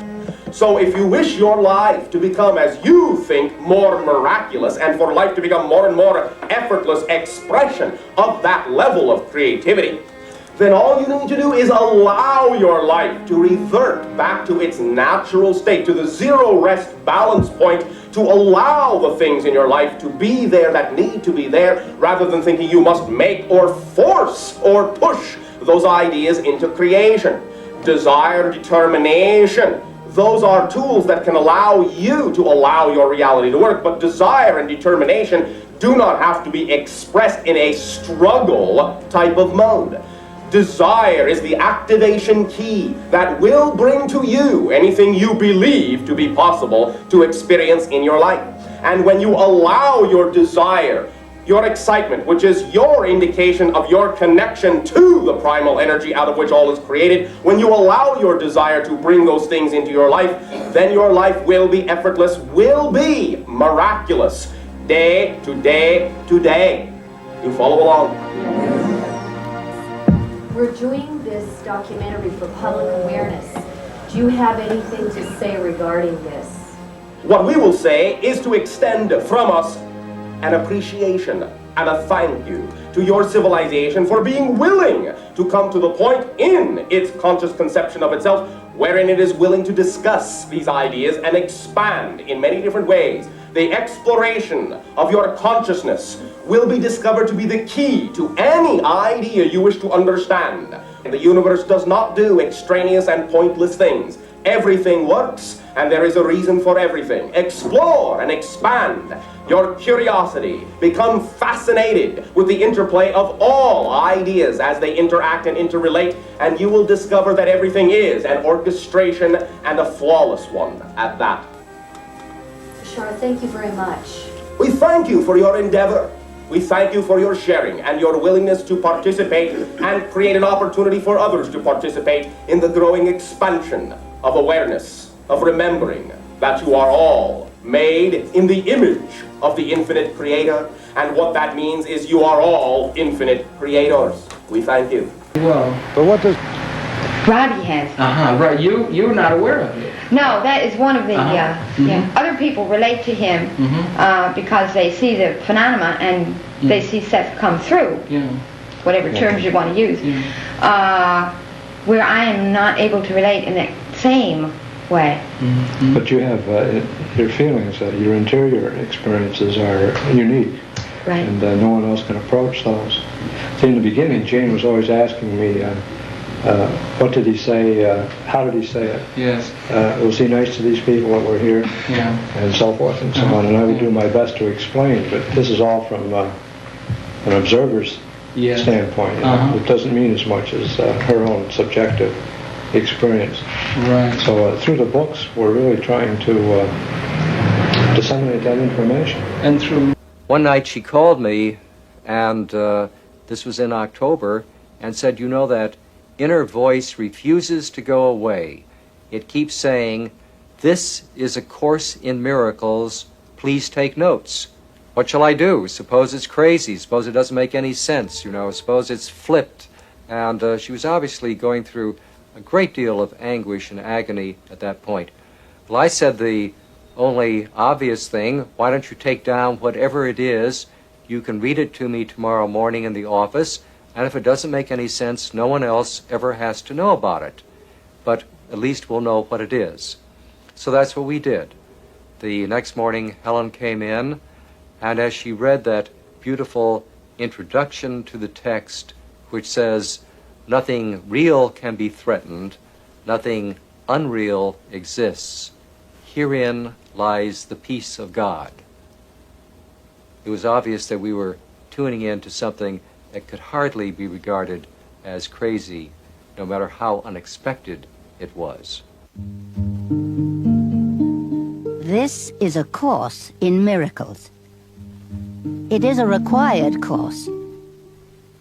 So if you wish your life to become, as you think, more miraculous, and for life to become more and more effortless expression of that level of creativity, then all you need to do is allow your life to revert back to its natural state, to the zero rest balance point, to allow the things in your life to be there that need to be there, rather than thinking you must make or force or push those ideas into creation. Desire, determination, those are tools that can allow you to allow your reality to work, but desire and determination do not have to be expressed in a struggle type of mode. Desire is the activation key that will bring to you anything you believe to be possible to experience in your life. And when you allow your desire, your excitement, which is your indication of your connection to the primal energy out of which all is created, when you allow your desire to bring those things into your life, then your life will be effortless, will be miraculous, day to day to day. You follow along?
We're doing this documentary for public awareness. Do you have anything to say regarding this?
What we will say is to extend from us an appreciation and a thank you to your civilization for being willing to come to the point in its conscious conception of itself wherein it is willing to discuss these ideas and expand in many different ways. The exploration of your consciousness will be discovered to be the key to any idea you wish to understand. The universe does not do extraneous and pointless things. Everything works, and there is a reason for everything. Explore and expand your curiosity. Become fascinated with the interplay of all ideas as they interact and interrelate, and you will discover that everything is an orchestration, and a flawless one at that.
Bashar, thank you very much.
We thank you for your endeavor. We thank you for your sharing and your willingness to participate and create an opportunity for others to participate in the growing expansion of awareness, of remembering that you are all made in the image of the infinite creator, and what that means is you are all infinite creators. We thank you.
Well,
but what does
Robbie has? Right. You're not aware of it.
No, that is one of the, yeah. Other people relate to him because they see the phenomena and they see Seth come through, whatever terms you want to use, where I am not able to relate in that same way.
But you have your feelings, your interior experiences are unique.
Right.
And no one else can approach those. See, in the beginning, Jane was always asking me, what did he say? How did he say it?
Yes.
Was he nice to these people that were here?
Yeah.
And so forth and so on. And I would do my best to explain, but this is all from an observer's standpoint. It doesn't mean as much as her own subjective experience.
Right.
So through the books, we're really trying to disseminate that information.
And through...
One night she called me, and this was in October, and said, you know, that inner voice refuses to go away. It keeps saying, this is a course in miracles, please take notes. What shall I do? Suppose it's crazy, suppose it doesn't make any sense, you know, suppose it's flipped. And she was obviously going through a great deal of anguish and agony at that point. Well, I said the only obvious thing, why don't you take down whatever it is, you can read it to me tomorrow morning in the office, and if it doesn't make any sense, no one else ever has to know about it. But at least we'll know what it is. So that's what we did. The next morning, Helen came in, and as she read that beautiful introduction to the text, which says, nothing real can be threatened, nothing unreal exists. Herein lies the peace of God. It was obvious that we were tuning in to something that could hardly be regarded as crazy, no matter how unexpected it was.
This is a course in miracles. It is a required course.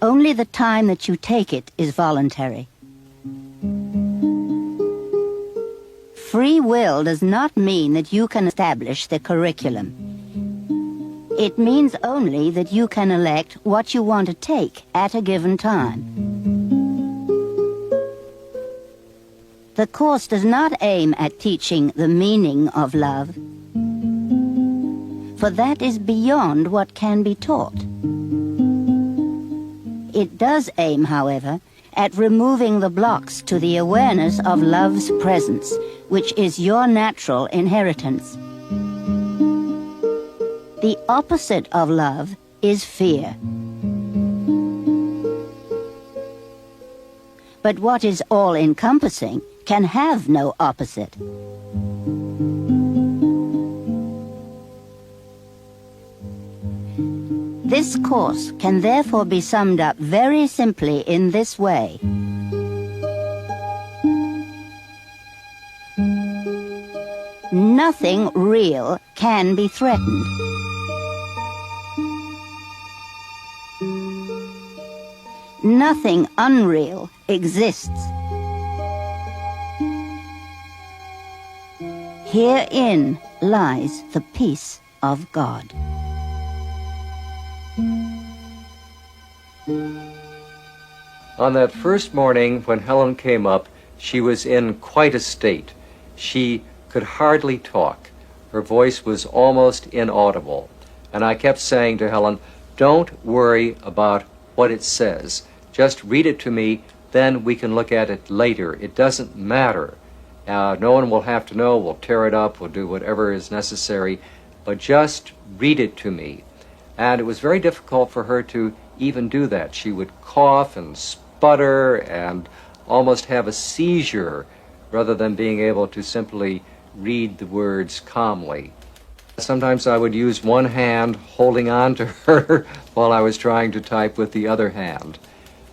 Only the time that you take it is voluntary. Free will does not mean that you can establish the curriculum. It means only that you can elect what you want to take at a given time. The course does not aim at teaching the meaning of love, for that is beyond what can be taught. It does aim, however, at removing the blocks to the awareness of love's presence, which is your natural inheritance. The opposite of love is fear. But what is all-encompassing can have no opposite. This course can therefore be summed up very simply in this way. Nothing real can be threatened. Nothing unreal exists. Herein lies the peace of God.
On that first morning when Helen came up, she was in quite a state. She could hardly talk. Her voice was almost inaudible. And I kept saying to Helen, don't worry about what it says. Just read it to me, then we can look at it later. It doesn't matter. No one will have to know. We'll tear it up. We'll do whatever is necessary. But just read it to me. And it was very difficult for her to even do that. She would cough and sputter and almost have a seizure rather than being able to simply read the words calmly. Sometimes I would use one hand holding on to her while I was trying to type with the other hand.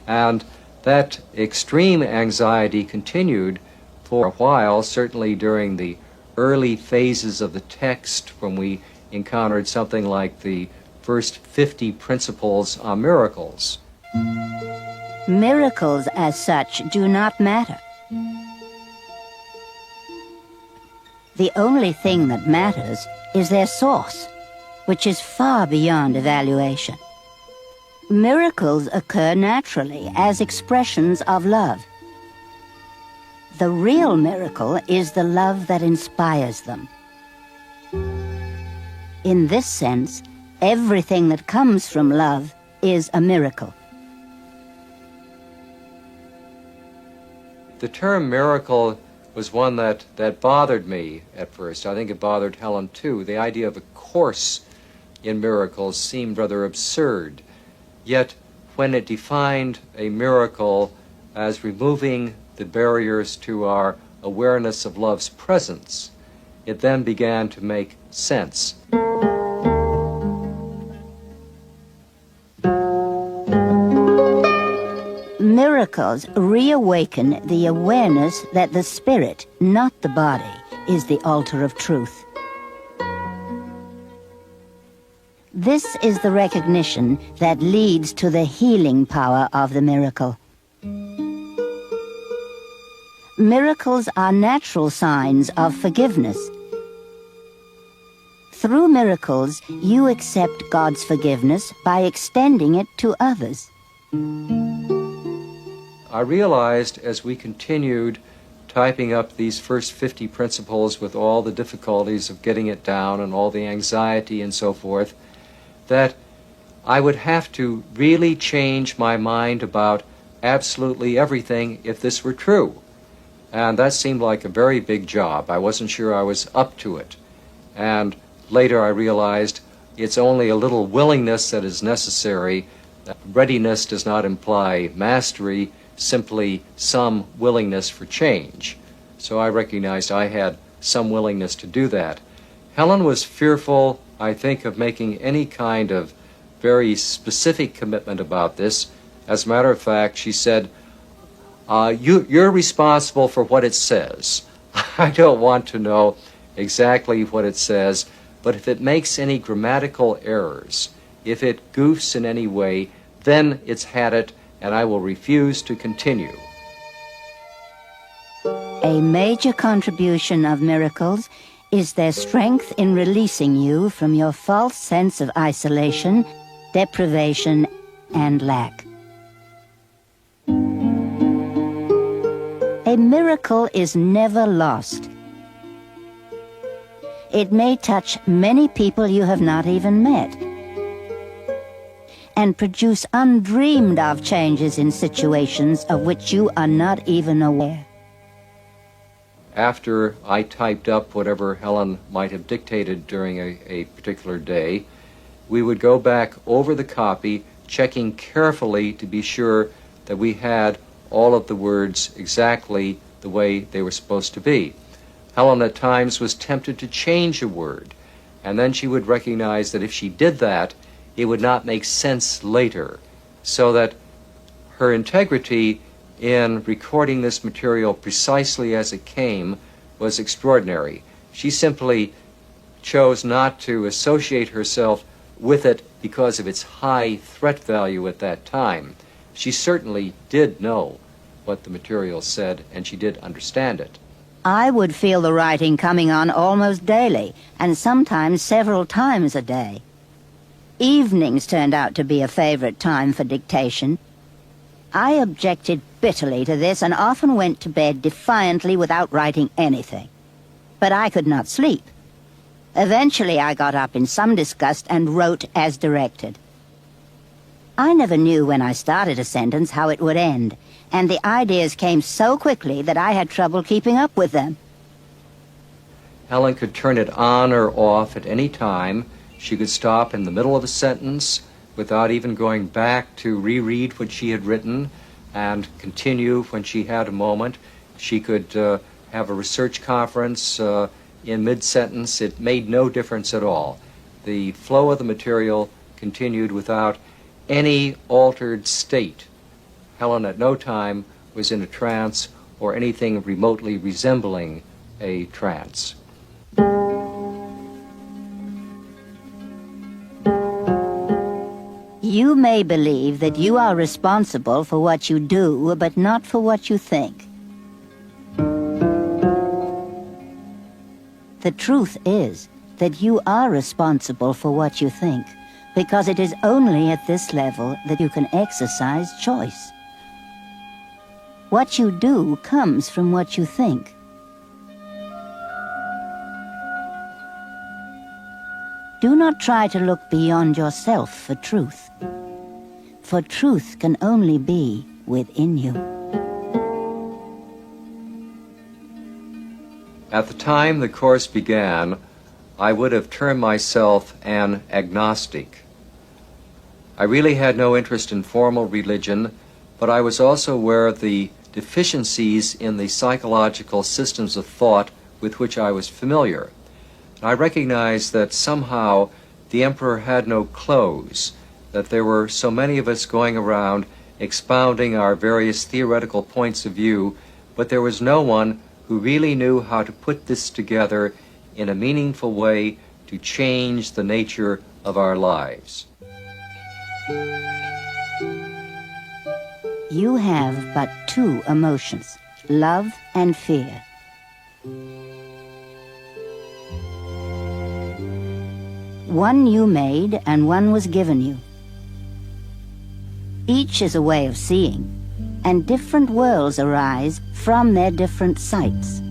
And that extreme anxiety continued for a while, certainly during the early phases of the text when we encountered something like the first 50 principles on miracles.
Miracles as such do not matter. The only thing that matters is their source, which is far beyond evaluation. Miracles occur naturally as expressions of love. The real miracle is the love that inspires them. In this sense, everything that comes from love is a miracle.
The term miracle was one that bothered me at first. I think it bothered Helen too. The idea of a course in miracles seemed rather absurd. Yet when it defined a miracle, as removing the barriers to our awareness of love's presence, it then began to make sense.
Miracles reawaken the awareness that the spirit, not the body, is the altar of truth. This is the recognition that leads to the healing power of the miracle. Miracles are natural signs of forgiveness. Through miracles, you accept God's forgiveness by extending it to others.
I realized as we continued typing up these first 50 principles with all the difficulties of getting it down and all the anxiety and so forth, that I would have to really change my mind about absolutely everything if this were true. And that seemed like a very big job. I wasn't sure I was up to it. And later I realized it's only a little willingness that is necessary. Readiness does not imply mastery, simply some willingness for change. So I recognized I had some willingness to do that. Helen was fearful, I think, of making any kind of very specific commitment about this. As a matter of fact, she said, you're responsible for what it says. I don't want to know exactly what it says, but if it makes any grammatical errors, if it goofs in any way, then it's had it, and I will refuse to continue.
A major contribution of miracles is their strength in releasing you from your false sense of isolation, deprivation, and lack. A miracle is never lost. It may touch many people you have not even met, and produce undreamed of changes in situations of which you are not even aware.
After I typed up whatever Helen might have dictated during a particular day, we would go back over the copy, checking carefully to be sure that we had all of the words exactly the way they were supposed to be. Helen at times was tempted to change a word, and then she would recognize that if she did that, it would not make sense later, so that her integrity in recording this material precisely as it came was extraordinary. She simply chose not to associate herself with it because of its high threat value at that time. She certainly did know what the material said, and she did understand it.
I would feel the writing coming on almost daily, and sometimes several times a day. Evenings turned out to be a favorite time for dictation. I objected bitterly to this and often went to bed defiantly without writing anything. But I could not sleep. Eventually I got up in some disgust and wrote as directed. I never knew when I started a sentence how it would end, and the ideas came so quickly that I had trouble keeping up with them.
Helen could turn it on or off at any time. She could stop in the middle of a sentence without even going back to reread what she had written and continue when she had a moment. She could have a research conference in mid-sentence. It made no difference at all. The flow of the material continued without any altered state. Helen at no time was in a trance or anything remotely resembling a trance.
You may believe that you are responsible for what you do, but not for what you think. The truth is that you are responsible for what you think, because it is only at this level that you can exercise choice. What you do comes from what you think. Do not try to look beyond yourself for truth, for truth can only be within you.
At the time the course began, I would have termed myself an agnostic. I really had no interest in formal religion, but I was also aware of the deficiencies in the psychological systems of thought with which I was familiar. I recognized that somehow the Emperor had no clothes, that there were so many of us going around expounding our various theoretical points of view, but there was no one who really knew how to put this together in a meaningful way to change the nature of our lives.
You have but two emotions, love and fear. One you made and one was given you. Each is a way of seeing, and different worlds arise from their different sights.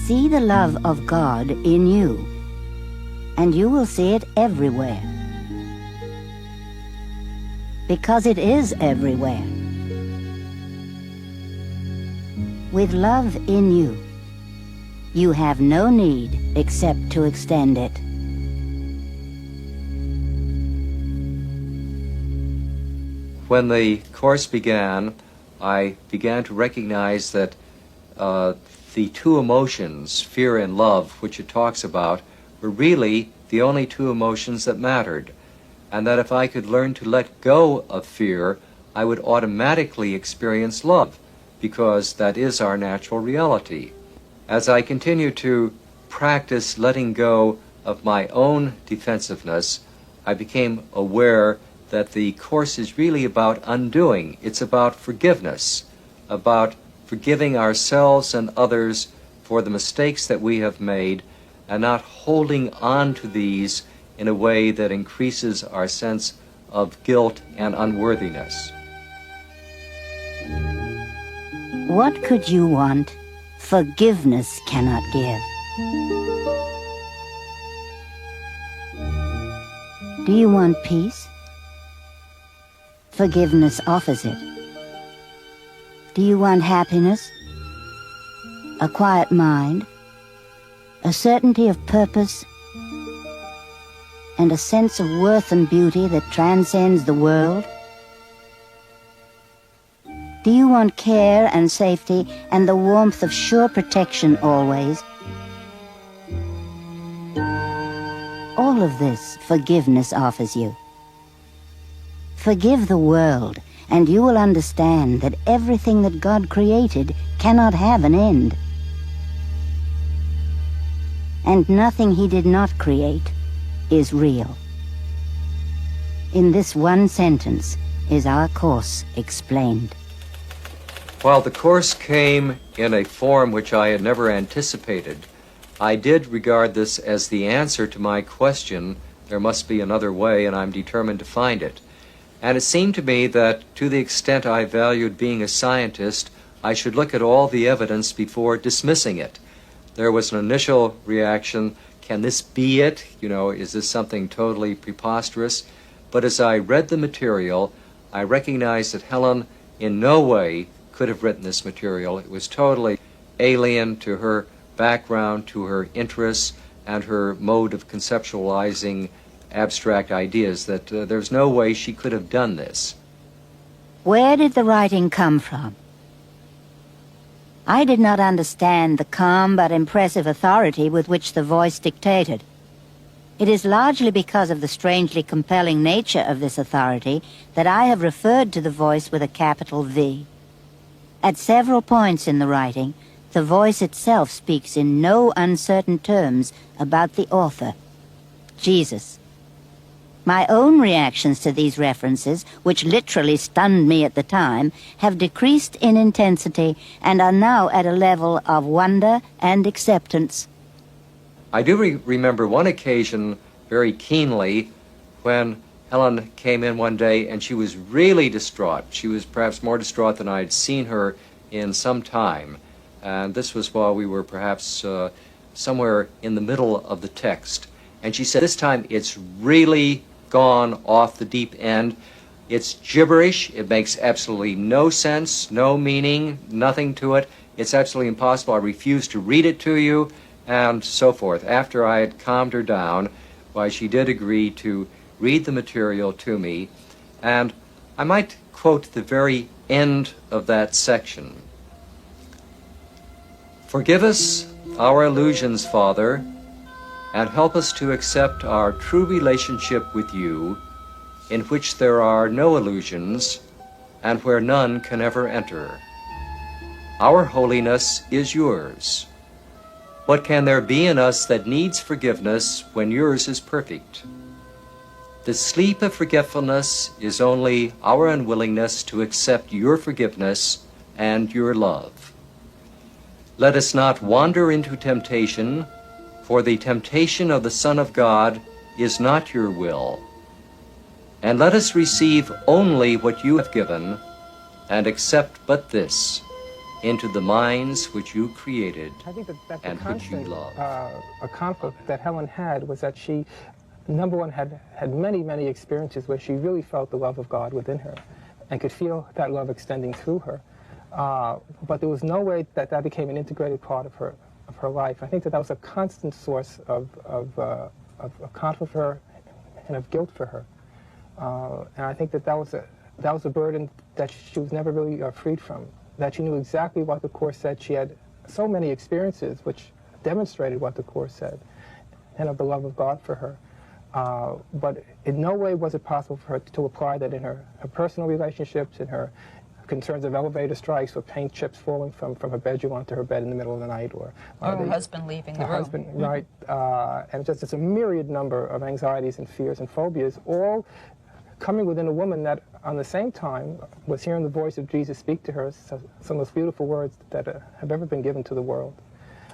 See the love of God in you, and you will see it everywhere. Because it is everywhere. With love in you, you have no need except to extend it.
When the course began, I began to recognize that the two emotions, fear and love, which it talks about, were really the only two emotions that mattered, and that if I could learn to let go of fear, I would automatically experience love, because that is our natural reality. As I continued to practice letting go of my own defensiveness, I became aware that the course is really about undoing. It's about forgiveness, about forgiving ourselves and others for the mistakes that we have made, and not holding on to these in a way that increases our sense of guilt and unworthiness.
What could you want forgiveness cannot give? Do you want peace? Forgiveness offers it. Do you want happiness? A quiet mind? A certainty of purpose? And a sense of worth and beauty that transcends the world? Do you want care and safety and the warmth of sure protection always? All of this forgiveness offers you. Forgive the world, and you will understand that everything that God created cannot have an end. And nothing He did not create is real. In this one sentence is our course explained.
While the course came in a form which I had never anticipated, I did regard this as the answer to my question, there must be another way, and I'm determined to find it. And it seemed to me that to the extent I valued being a scientist, I should look at all the evidence before dismissing it. There was an initial reaction, can this be it? You know, is this something totally preposterous? But as I read the material, I recognized that Helen in no way could have written this material. It was totally alien to her background, to her interests, and her mode of conceptualizing abstract ideas, that there's no way she could have done this.
Where did the writing come from? I did not understand the calm but impressive authority with which the voice dictated. It is largely because of the strangely compelling nature of this authority that I have referred to the voice with a capital V. At several points in the writing, the voice itself speaks in no uncertain terms about the author, Jesus. My own reactions to these references, which literally stunned me at the time, have decreased in intensity and are now at a level of wonder and acceptance.
I do remember one occasion very keenly when Helen came in one day and she was really distraught. She was perhaps more distraught than I had seen her in some time. And this was while we were perhaps somewhere in the middle of the text. And she said, this time it's really gone off the deep end. It's gibberish. It makes absolutely no sense, no meaning, nothing to it. It's absolutely impossible. I refuse to read it to you, and so forth. After I had calmed her down, why she did agree to read the material to me, and I might quote the very end of that section. "Forgive us our illusions, Father, and help us to accept our true relationship with you, in which there are no illusions, and where none can ever enter. Our holiness is yours. What can there be in us that needs forgiveness when yours is perfect? The sleep of forgetfulness is only our unwillingness to accept your forgiveness and your love. Let us not wander into temptation, for the temptation of the Son of God is not your will. And let us receive only what you have given, and accept but this, into the minds which you created and which you love."
A conflict that Helen had was that she, number one, had many, many experiences where she really felt the love of God within her and could feel that love extending through her. But there was no way that that became an integrated part of her life. I think that was a constant source of conflict for her and of guilt for her. And I think that was a burden that she was never really freed from, that she knew exactly what the Course said. She had so many experiences which demonstrated what the Course said and of the love of God for her. But in no way was it possible for her to apply that in her personal relationships, in her concerns of elevator strikes or paint chips falling from her bedroom onto her bed in the middle of the night, or
her husband leaving the room.
Husband, right. And it's a myriad number of anxieties and fears and phobias, all coming within a woman that, on the same time, was hearing the voice of Jesus speak to her, some of the most beautiful words that have ever been given to the world.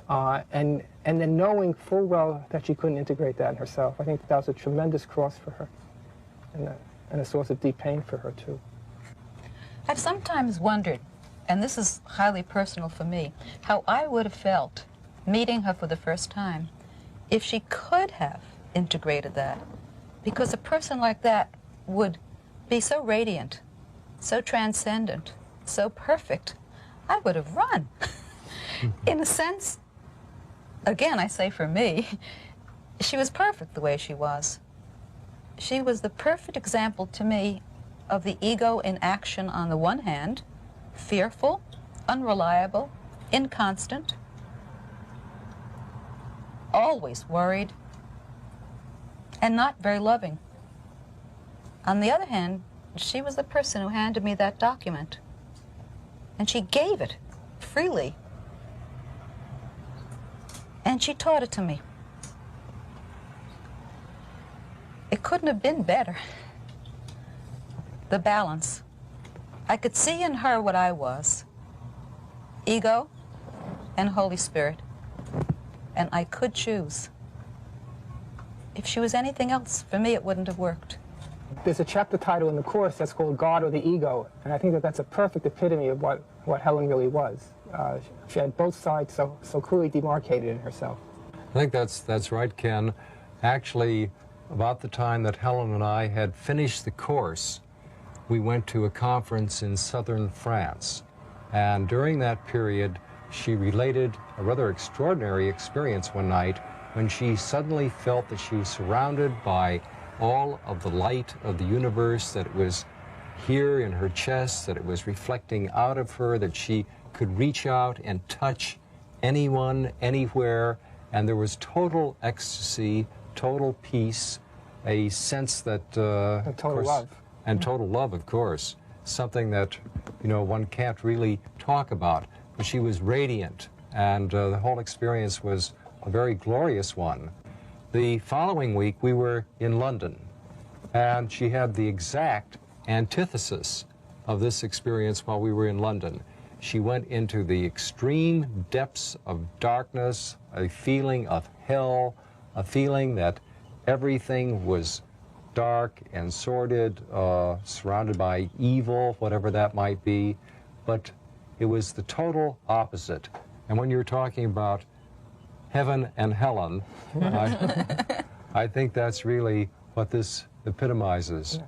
And then knowing full well that she couldn't integrate that in herself. I think that was a tremendous cross for her, and a source of deep pain for her, too.
I've sometimes wondered, and this is highly personal for me, how I would have felt meeting her for the first time if she could have integrated that. Because a person like that would be so radiant, so transcendent, so perfect. I would have run. In a sense, again, I say for me, she was perfect the way she was. She was the perfect example to me of the ego in action on the one hand, fearful, unreliable, inconstant, always worried, and not very loving. On the other hand, she was the person who handed me that document, and she gave it freely, and she taught it to me. It couldn't have been better. The balance. I could see in her what I was, ego and Holy Spirit, and I could choose. If she was anything else, for me it wouldn't have worked.
There's a chapter title in the Course that's called God or the Ego, and I think that that's a perfect epitome of what Helen really was. She had both sides so clearly demarcated in herself.
I think that's right, Ken. Actually, about the time that Helen and I had finished the Course, we went to a conference in southern France. And during that period, she related a rather extraordinary experience one night when she suddenly felt that she was surrounded by all of the light of the universe, that it was here in her chest, that it was reflecting out of her, that she could reach out and touch anyone, anywhere, and there was total ecstasy, total peace, a sense that...
and total love.
And total love, of course, something that, one can't really talk about. But she was radiant, and the whole experience was a very glorious one. The following week, we were in London, and she had the exact antithesis of this experience while we were in London. She went into the extreme depths of darkness, a feeling of hell, a feeling that everything was dark and sordid, surrounded by evil, whatever that might be, but it was the total opposite. And when you're talking about heaven and Helen, I think that's really what this epitomizes.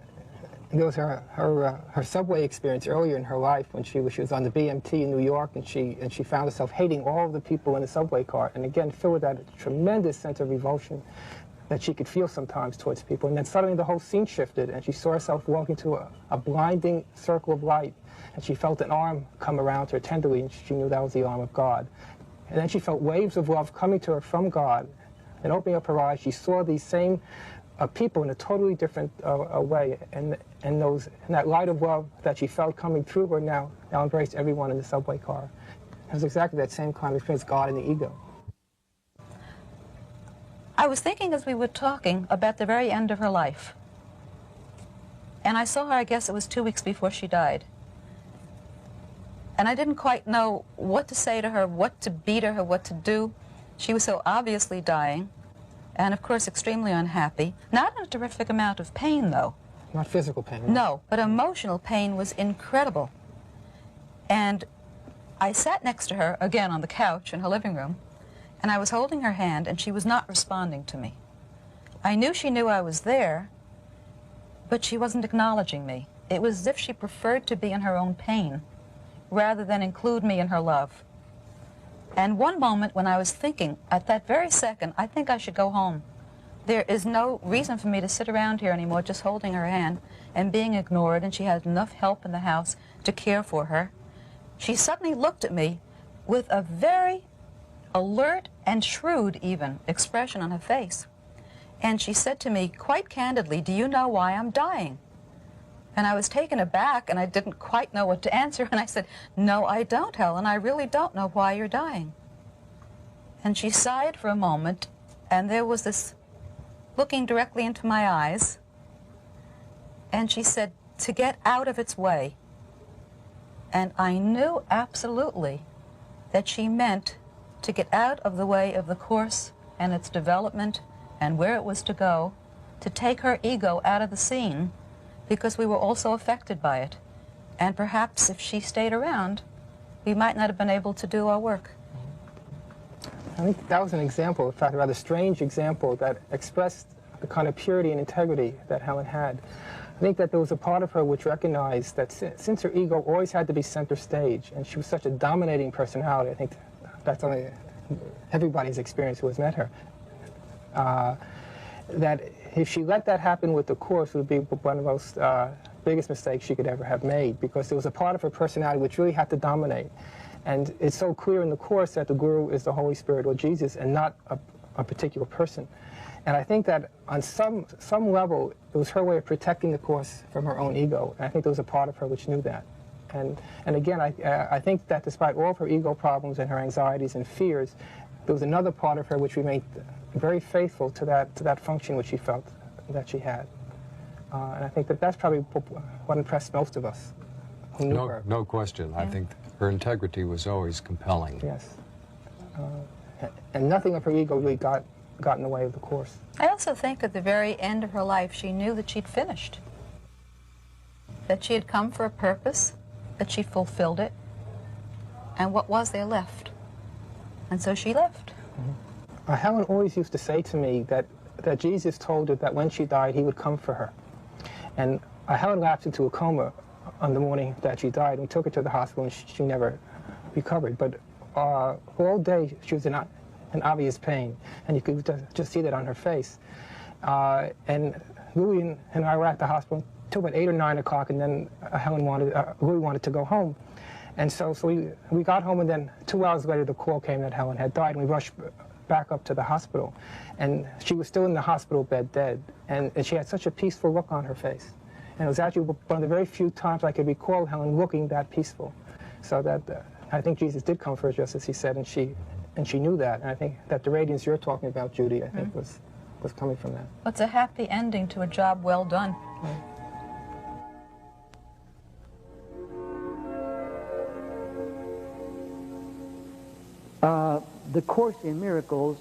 It was her subway experience earlier in her life when she was on the BMT in New York, and she found herself hating all of the people in the subway car, and again filled with that tremendous sense of revulsion. that she could feel sometimes towards people. And then suddenly the whole scene shifted, and she saw herself walking to a blinding circle of light, and she felt an arm come around her tenderly, and she knew that was the arm of God. And then she felt waves of love coming to her from God. And opening up her eyes, she saw these same people in a totally different way. And that light of love that she felt coming through her now embraced everyone in the subway car. It was exactly that same kind of experience, God and the ego.
I was thinking as we were talking about the very end of her life. And I saw her, I guess it was 2 weeks before she died. And I didn't quite know what to say to her, what to be to her, what to do. She was so obviously dying, and of course extremely unhappy. Not in a terrific amount of pain, though.
Not physical pain.
No, but emotional pain was incredible. And I sat next to her, again on the couch in her living room, and I was holding her hand, and she was not responding to me. I knew she knew I was there, but she wasn't acknowledging me. It was as if she preferred to be in her own pain rather than include me in her love. And one moment when I was thinking, at that very second, I think I should go home. There is no reason for me to sit around here anymore just holding her hand and being ignored, and she had enough help in the house to care for her. She suddenly looked at me with a very alert and shrewd even expression on her face. And she said to me quite candidly, "Do you know why I'm dying?" And I was taken aback, and I didn't quite know what to answer. And I said, "No, I don't, Helen. I really don't know why you're dying." And she sighed for a moment, and there was this looking directly into my eyes. And she said, "To get out of its way." And I knew absolutely that she meant to get out of the way of the Course and its development and where it was to go, to take her ego out of the scene, because we were also affected by it. And perhaps if she stayed around, we might not have been able to do our work.
I think that was an example, in fact, a rather strange example that expressed the kind of purity and integrity that Helen had. I think that there was a part of her which recognized that since her ego always had to be center stage, and she was such a dominating personality, I think that's only everybody's experience who has met her, that if she let that happen with the Course, it would be one of the most biggest mistakes she could ever have made, because there was a part of her personality which really had to dominate. And it's so clear in the Course that the Guru is the Holy Spirit or Jesus and not a particular person. And I think that on some level, it was her way of protecting the Course from her own ego. And I think there was a part of her which knew that. And again, I think that despite all of her ego problems and her anxieties and fears, there was another part of her which remained very faithful to that function which she felt that she had. And I think that that's probably what impressed most of us who knew her.
No question. Yeah. I think her integrity was always compelling.
Yes. And nothing of her ego really got in the way of the Course.
I also think at the very end of her life, she knew that she'd finished, that she had come for a purpose, that she fulfilled it, and what was there left? And so she left.
Mm-hmm. Helen always used to say to me that Jesus told her that when she died, he would come for her. And Helen lapsed into a coma on the morning that she died. We took her to the hospital, and she never recovered. But all day, she was in obvious pain, and you could just see that on her face. And Louis and I were at the hospital until about 8 or 9 o'clock, and then Louis wanted to go home. And so we got home, and then 2 hours later the call came that Helen had died, and we rushed back up to the hospital. And she was still in the hospital bed dead, and she had such a peaceful look on her face. And it was actually one of the very few times I could recall Helen looking that peaceful. So that I think Jesus did come for her, just as he said, and she knew that. And I think that the radiance you're talking about, Judy, I think was coming from that.
It's a happy ending to a job well done.
The Course in Miracles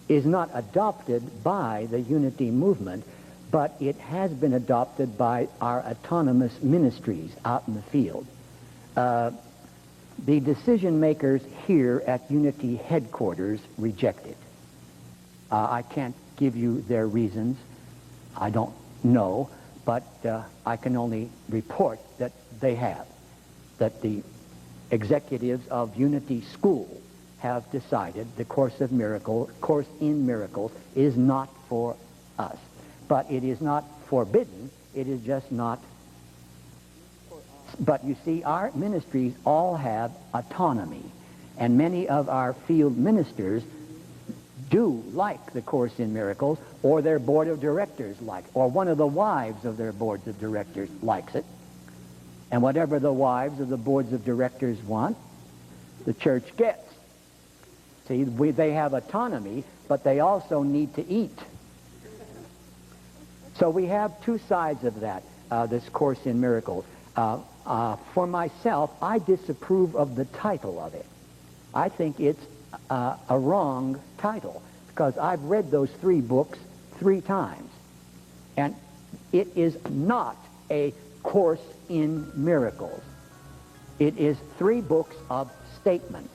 is not adopted by the Unity movement, but it has been adopted by our autonomous ministries out in the field. The decision makers here at Unity headquarters reject it. I can't give you their reasons. I don't know, but I can only report that they have, that the executives of Unity School have decided the Course in Miracles is not for us. But it is not forbidden, it is just not. But you see, our ministries all have autonomy, and many of our field ministers do like the Course in Miracles, or their board of directors like it, or one of the wives of their boards of directors likes it. And whatever the wives of the boards of directors want, the church gets. See, they have autonomy, but they also need to eat. So we have two sides of that, this Course in Miracles. For myself, I disapprove of the title of it. I think it's a wrong title, because I've read those 3 books 3 times. And it is not a Course in Miracles. It is 3 books of statements.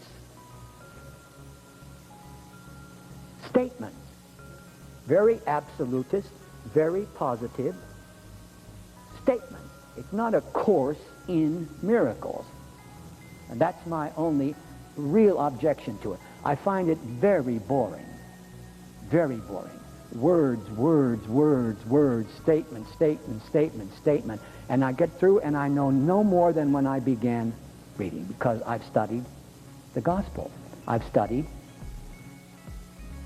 Statements. Very absolutist, very positive statements. It's not a Course in Miracles. And that's my only real objection to it. I find it very boring. Very boring. Words, words, words, words, statement, statement, statement, statement. And I get through and I know no more than when I began reading, because I've studied the Gospel. I've studied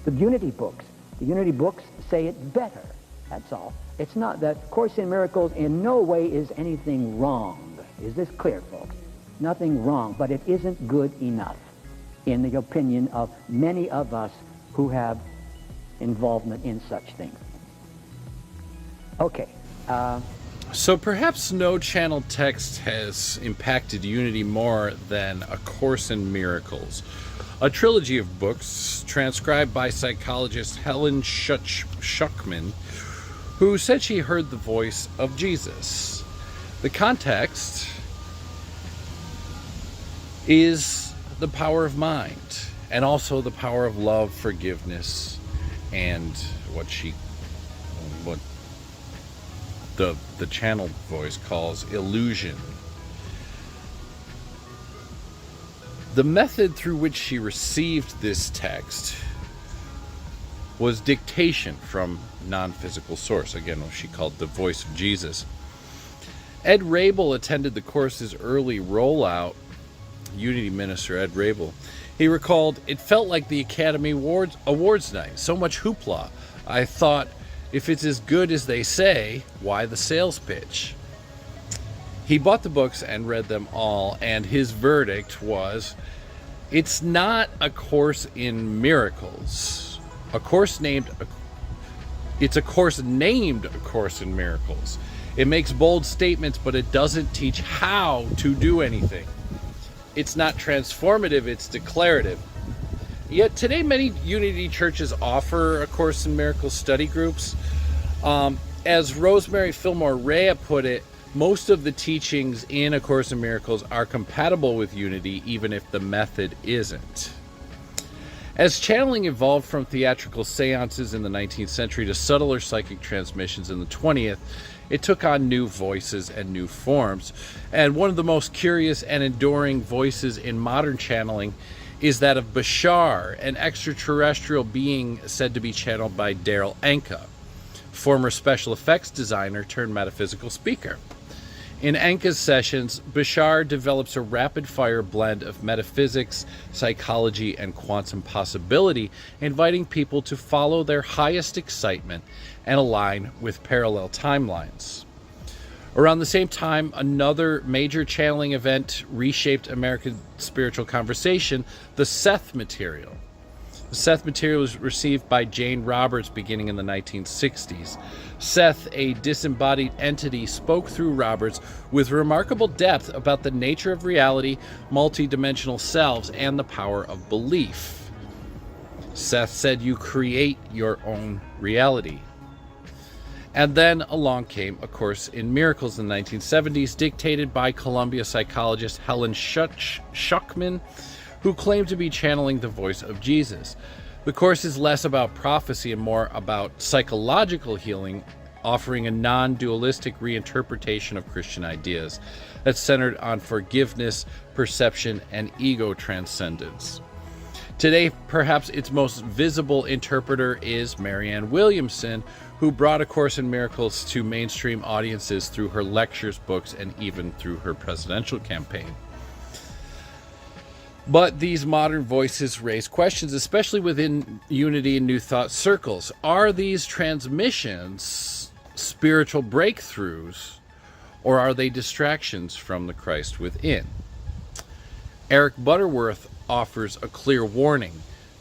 the Unity books. The Unity books say it better. That's all. It's not that Course in Miracles in no way is anything wrong. Is this clear, folks? Nothing wrong, but it isn't good enough in the opinion of many of us who have involvement in such things. Okay.
So perhaps no channel text has impacted Unity more than A Course in Miracles, a trilogy of books transcribed by psychologist Helen Schuckman, who said she heard the voice of Jesus. The context is the power of mind, and also the power of love, forgiveness, and what the channel voice calls illusion. The method through which she received this text was dictation from non-physical source, again what she called the voice of Jesus. Ed Rabel attended the course's early rollout. Unity minister Ed Rabel. He recalled, "It felt like the Academy Awards night. So much hoopla. I thought, if it's as good as they say, why the sales pitch?" He bought the books and read them all, and his verdict was, it's not a course in miracles. It's a course named A Course in Miracles. It makes bold statements, but it doesn't teach how to do anything. It's not transformative, it's declarative. Yet today many Unity churches offer A Course in Miracles study groups. As Rosemary Fillmore Rea put it, most of the teachings in A Course in Miracles are compatible with Unity, even if the method isn't. As channeling evolved from theatrical séances in the 19th century to subtler psychic transmissions in the 20th, it took on new voices and new forms. And one of the most curious and enduring voices in modern channeling is that of Bashar, an extraterrestrial being said to be channeled by Daryl Anka, former special effects designer turned metaphysical speaker. In Anka's sessions, Bashar develops a rapid-fire blend of metaphysics, psychology, and quantum possibility, inviting people to follow their highest excitement and align with parallel timelines. Around the same time, another major channeling event reshaped American spiritual conversation, the Seth material. The Seth material was received by Jane Roberts beginning in the 1960s. Seth, a disembodied entity, spoke through Roberts with remarkable depth about the nature of reality, multidimensional selves, and the power of belief. Seth said, "You create your own reality." And then along came A Course in Miracles in the 1970s, dictated by Columbia psychologist Helen Schuckman, who claimed to be channeling the voice of Jesus. The course is less about prophecy and more about psychological healing, offering a non-dualistic reinterpretation of Christian ideas that's centered on forgiveness, perception, and ego transcendence. Today, perhaps its most visible interpreter is Marianne Williamson, who brought A Course in Miracles to mainstream audiences through her lectures, books, and even through her presidential campaign. But these modern voices raise questions, especially within Unity and New Thought circles. Are these transmissions spiritual breakthroughs, or are they distractions from the Christ within? Eric Butterworth offers a clear warning.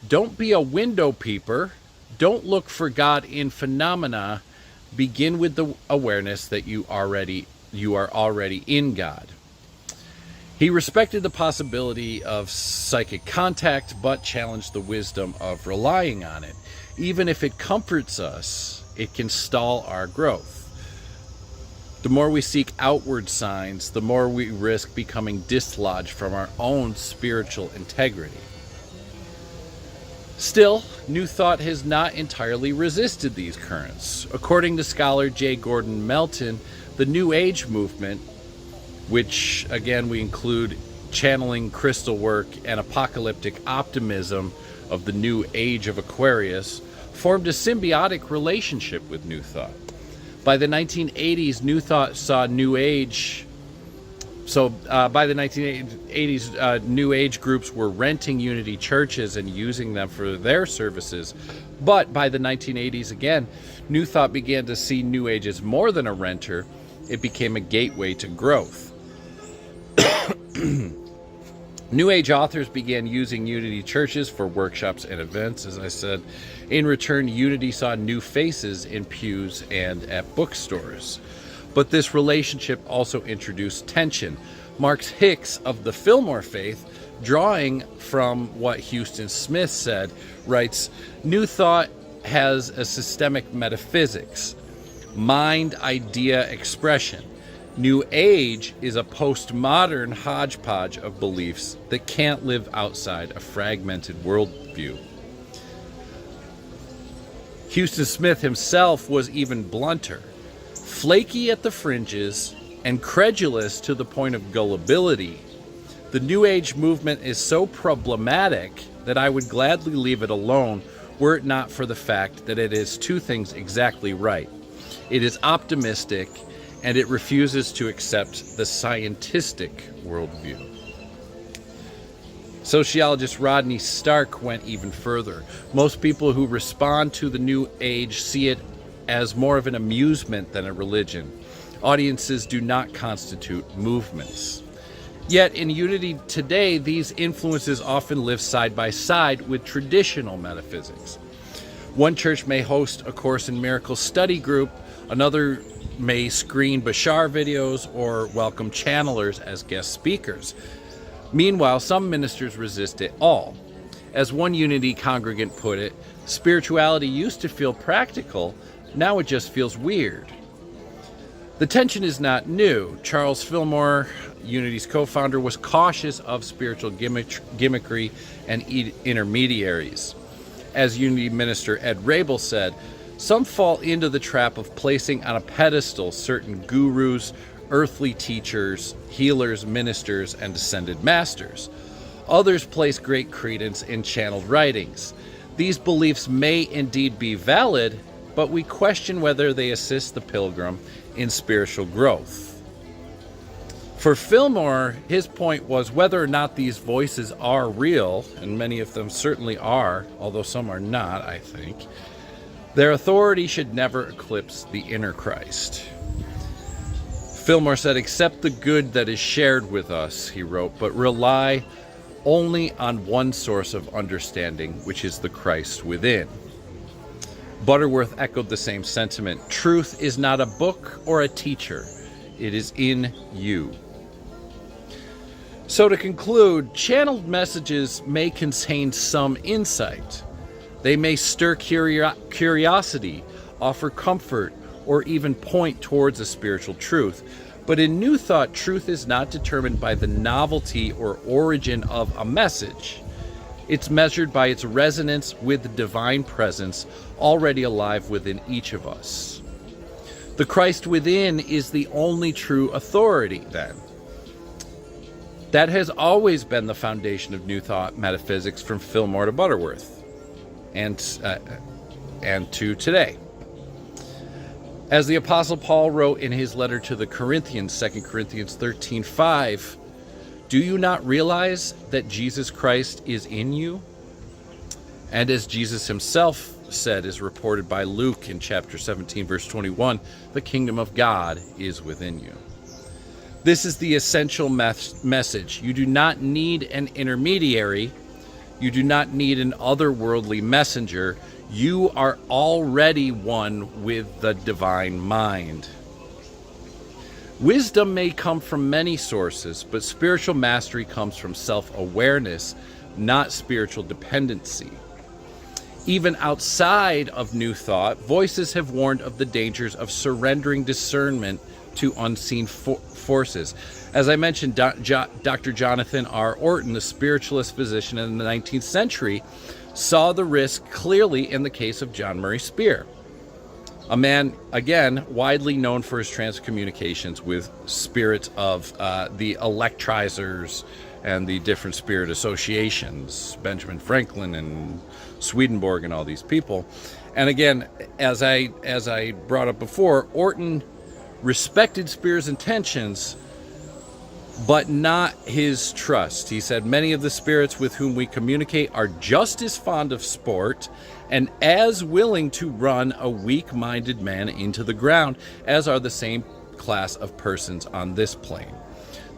Don't be a window peeper. Don't look for God in phenomena. Begin with the awareness that you are already in God. He respected the possibility of psychic contact, but challenged the wisdom of relying on it. Even if it comforts us, it can stall our growth. The more we seek outward signs, the more we risk becoming dislodged from our own spiritual integrity. Still, New Thought has not entirely resisted these currents. According to scholar J. Gordon Melton, the New Age movement, which again we include channeling crystal work and apocalyptic optimism of the New Age of Aquarius, formed a symbiotic relationship with New Thought. By the 1980s, New Thought saw New Age. By the 1980s, New Age groups were renting Unity churches and using them for their services. But by the 1980s, again, New Thought began to see New Age as more than a renter. It became a gateway to growth. New Age authors began using Unity churches for workshops and events, as I said. In return, Unity saw new faces in pews and at bookstores. But this relationship also introduced tension. Hicks of the Fillmore faith, drawing from what Houston Smith said, writes, New Thought has a systemic metaphysics, mind, idea, expression. New Age is a postmodern hodgepodge of beliefs that can't live outside a fragmented worldview. Houston Smith himself was even blunter. Flaky at the fringes and credulous to the point of gullibility, the New Age movement is so problematic that I would gladly leave it alone were it not for the fact that it is two things exactly right. It is optimistic, and it refuses to accept the scientistic worldview. Sociologist Rodney Stark went even further. Most people who respond to the New Age see it as more of an amusement than a religion. Audiences do not constitute movements. Yet in Unity today, these influences often live side by side with traditional metaphysics. One church may host a Course in Miracles study group, another may screen Bashar videos or welcome channelers as guest speakers. Meanwhile, some ministers resist it all. As one Unity congregant put it, spirituality used to feel practical, now it just feels weird. The tension is not new. Charles Fillmore, Unity's co-founder, was cautious of spiritual gimmickry and intermediaries. As Unity minister Ed Rabel said, some fall into the trap of placing on a pedestal certain gurus, earthly teachers, healers, ministers, and ascended masters. Others place great credence in channeled writings. These beliefs may indeed be valid, but we question whether they assist the pilgrim in spiritual growth. For Fillmore, his point was whether or not these voices are real, and many of them certainly are, although some are not, I think, their authority should never eclipse the inner Christ. Fillmore said, accept the good that is shared with us, he wrote, but rely only on one source of understanding, which is the Christ within. Butterworth echoed the same sentiment. Truth is not a book or a teacher. It is in you. So to conclude, channeled messages may contain some insight. They may stir curiosity, offer comfort, or even point towards a spiritual truth. But in New Thought, truth is not determined by the novelty or origin of a message. It's measured by its resonance with the divine presence already alive within each of us. The Christ within is the only true authority, then. That has always been the foundation of New Thought metaphysics from Fillmore to Butterworth, and to today. As the Apostle Paul wrote in his letter to the Corinthians, 2 Corinthians 13:5, do you not realize that Jesus Christ is in you? And as Jesus himself said, is reported by Luke in chapter 17, verse 21, the kingdom of God is within you. This is the essential message. You do not need an intermediary. You do not need an otherworldly messenger. You are already one with the divine mind. Wisdom may come from many sources, but spiritual mastery comes from self-awareness, not spiritual dependency. Even outside of New Thought, voices have warned of the dangers of surrendering discernment to unseen forces. As I mentioned, Dr. Jonathan R. Orton, the spiritualist physician in the 19th century, saw the risk clearly in the case of John Murray Spear, a man, again, widely known for his transcommunications with spirits of the electrizers and the different spirit associations, Benjamin Franklin and Swedenborg and all these people. And again, as I brought up before, Orton respected Spear's intentions, but not his trust. He said, many of the spirits with whom we communicate are just as fond of sport and as willing to run a weak-minded man into the ground as are the same class of persons on this plane.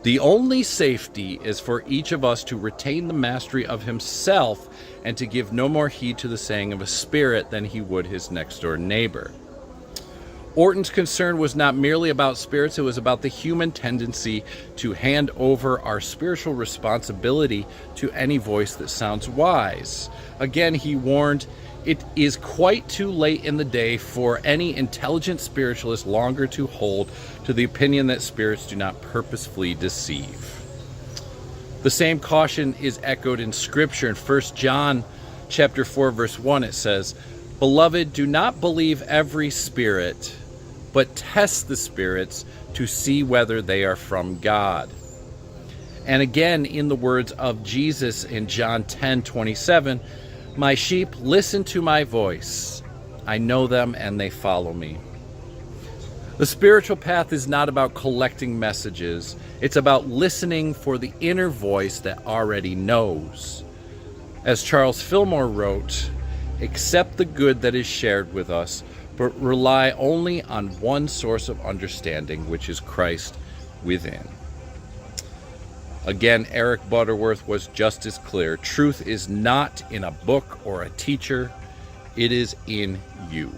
The only safety is for each of us to retain the mastery of himself and to give no more heed to the saying of a spirit than he would his next-door neighbor. Orton's concern was not merely about spirits, it was about the human tendency to hand over our spiritual responsibility to any voice that sounds wise. Again, he warned, it is quite too late in the day for any intelligent spiritualist longer to hold to the opinion that spirits do not purposefully deceive. The same caution is echoed in Scripture. In 1 John chapter 4, verse 1, it says, Beloved, do not believe every spirit, but test the spirits to see whether they are from God. And again, in the words of Jesus in John 10:27, my sheep listen to my voice. I know them and they follow me. The spiritual path is not about collecting messages. It's about listening for the inner voice that already knows. As Charles Fillmore wrote, accept the good that is shared with us, but rely only on one source of understanding, which is Christ within. Again, Eric Butterworth was just as clear. Truth is not in a book or a teacher. It is in you.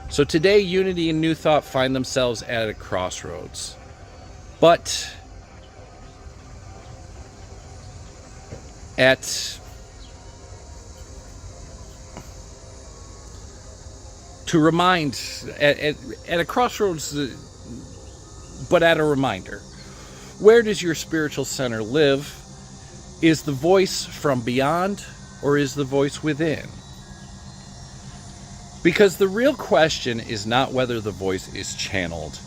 So today, Unity and New Thought find themselves at a crossroads. But to remind, at a crossroads, but at a reminder. Where does your spiritual center live? Is the voice from beyond or is the voice within? Because the real question is not whether the voice is channeled,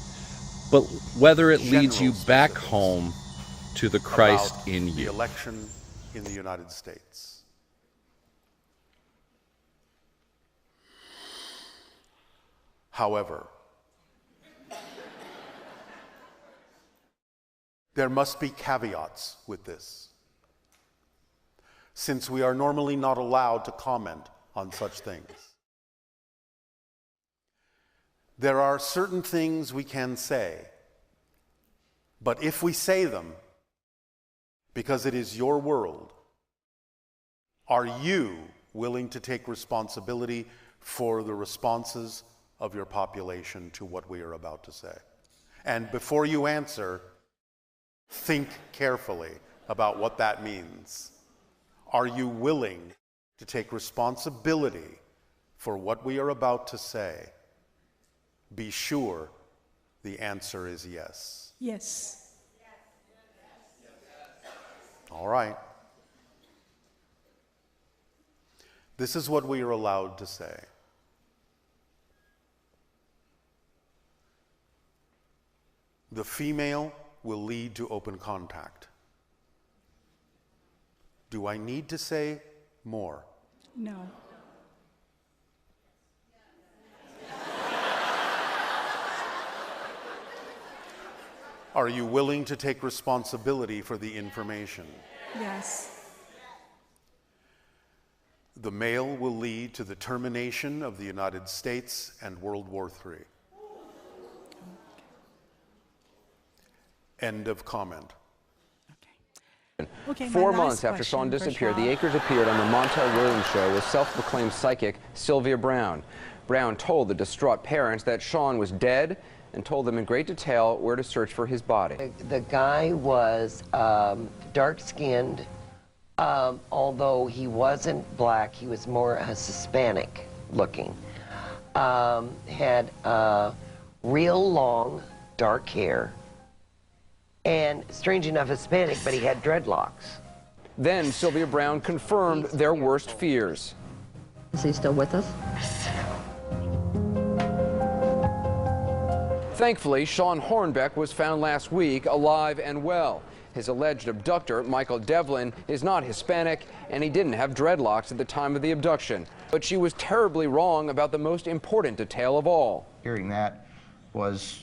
but whether it leads you back home to the Christ in you.
The election in the United States. However, there must be caveats with this, since we are normally not allowed to comment on such things. There are certain things we can say, but if we say them, because it is your world, are you willing to take responsibility for the responses of your population to what we are about to say? And before you answer, think carefully about what that means. Are you willing to take responsibility for what we are about to say? Be sure the answer is yes.
Yes.
All right. This is what we are allowed to say. The female will lead to open contact. Do I need to say more?
No.
Are you willing to take responsibility for the information?
Yes.
The mail will lead to the termination of the United States and World War III. End of comment.
Okay,
4 months after Sean disappeared, the Akers appeared on the Montel Williams show with self-proclaimed psychic Sylvia Brown. Brown told the distraught parents that Sean was dead and told them in great detail where to search for his body.
The guy was dark-skinned, although he wasn't black, he was more Hispanic looking. Had real long, dark hair, and strange enough Hispanic, but he had dreadlocks.
Then Sylvia Brown confirmed their worst fears.
Is he still with us?
Thankfully, Sean Hornbeck was found last week alive and well. His alleged abductor, Michael Devlin, is not Hispanic, and he didn't have dreadlocks at the time of the abduction. But she was terribly wrong about the most important detail of all.
Hearing that was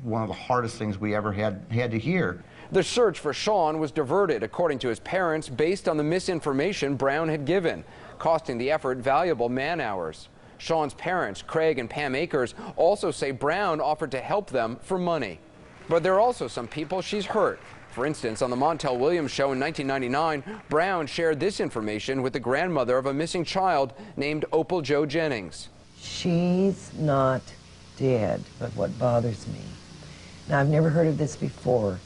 one of the hardest things we ever had to hear.
The search for Sean was diverted, according to his parents, based on the misinformation Brown had given, costing the effort valuable man-hours. Sean's parents, Craig and Pam Akers, also say Brown offered to help them for money. But there are also some people she's hurt. For instance, on the Montel Williams show in 1999, Brown shared this information with the grandmother of a missing child named Opal Jo Jennings.
She's not dead, but what bothers me. Now, I've never heard of this before,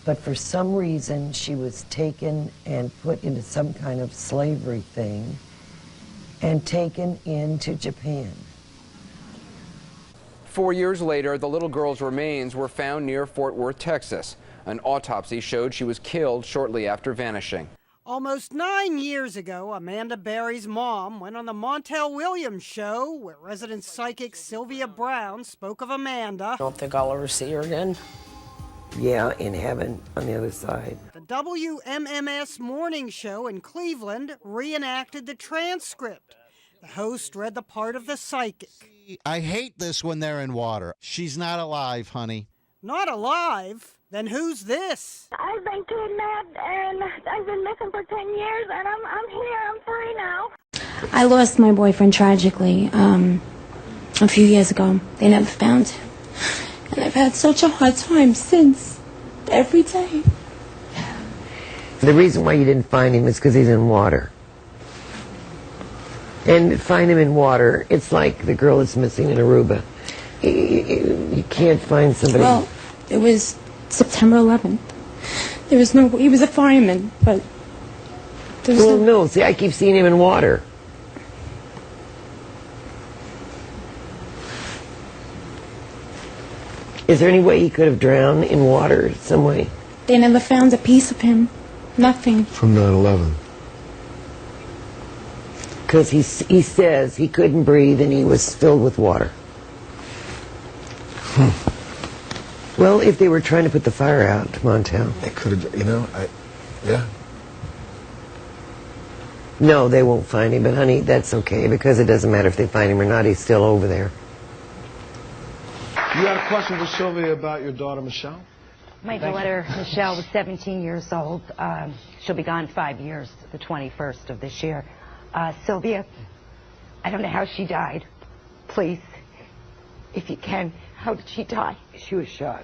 but for some reason she was taken and put into some kind of slavery thing and taken into Japan.
4 years later, the little girl's remains were found near Fort Worth, Texas. An autopsy showed she was killed shortly after vanishing.
Almost 9 years ago, Amanda Berry's mom went on the Montel Williams show where resident psychic Sylvia Brown spoke of Amanda.
I don't think I'll ever see her again. Yeah, in heaven on the other side.
The WMMS morning show in Cleveland reenacted the transcript. The host read the part of the psychic.
I hate this when they're in water. She's not alive, honey.
Not alive? Then who's this?
I've been kidnapped and I've been missing for 10 years and I'm here, I'm free now.
I lost my boyfriend tragically a few years ago. They never found him. And I've had such a hard time since, every day.
The reason why you didn't find him is because he's in water. And find him in water, it's like the girl that's missing in Aruba. You can't find somebody.
Well, it was September 11th. There was no, he was a fireman, but there was
no, see, I keep seeing him in water. Is there any way he could have drowned in water some way?
They never found a piece of him. Nothing.
From 9/11.
Because he says he couldn't breathe and he was filled with water. Well, if they were trying to put the fire out, Montel.
They could have, yeah.
No, they won't find him, but honey, that's okay, because it doesn't matter if they find him or not, he's still over there.
You had a question for Sylvia about your daughter, Michelle?
My daughter, Michelle, was 17 years old. She'll be gone 5 years, the 21st of this year. Sylvia, I don't know how she died. Please, if you can, how did she die?
She was shot.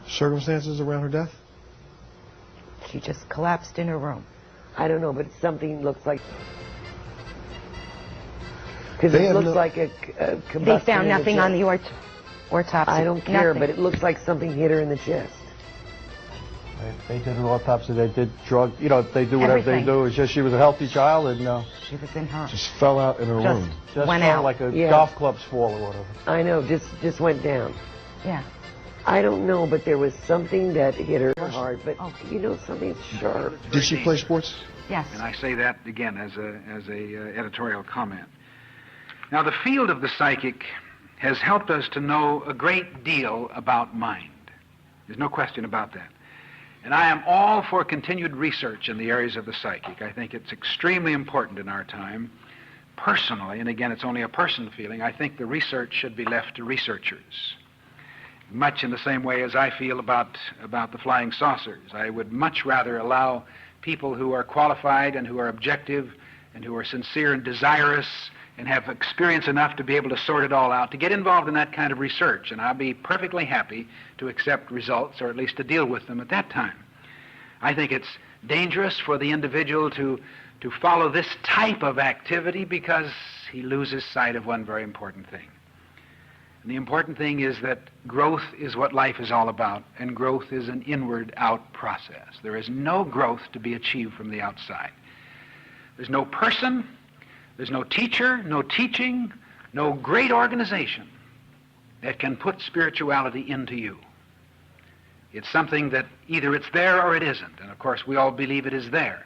Circumstances around her death?
She just collapsed in her room.
I don't know, but something looks like... Because it looks like a combustion.
They found nothing on the autopsy.
I don't care,
nothing.
but it looks like something hit her in the chest.
They did an autopsy, they did drug, they do whatever
Everything.
they do. It's just she was a healthy child and
she was in her.
just fell out in her room. Just
went
fell
out.
like a golf club's fall or whatever.
I know, just went down.
Yeah.
I don't know, but there was something that hit her hard, but something sharp.
Did she play sports?
Yes.
And I say that again as a editorial comment. Now, the field of the psychic has helped us to know a great deal about mind. There's no question about that. And I am all for continued research in the areas of the psychic. I think it's extremely important in our time. Personally, and again, it's only a personal feeling, I think the research should be left to researchers. Much in the same way as I feel about the flying saucers. I would much rather allow people who are qualified and who are objective and who are sincere and desirous and have experience enough to be able to sort it all out, to get involved in that kind of research. And I'll be perfectly happy to accept results, or at least to deal with them at that time. I think it's dangerous for the individual to follow this type of activity because he loses sight of one very important thing. And the important thing is that growth is what life is all about, and growth is an inward-out process. There is no growth to be achieved from the outside. There's no person, there's no teacher, no teaching, no great organization that can put spirituality into you. It's something that either it's there or it isn't, and of course we all believe it is there.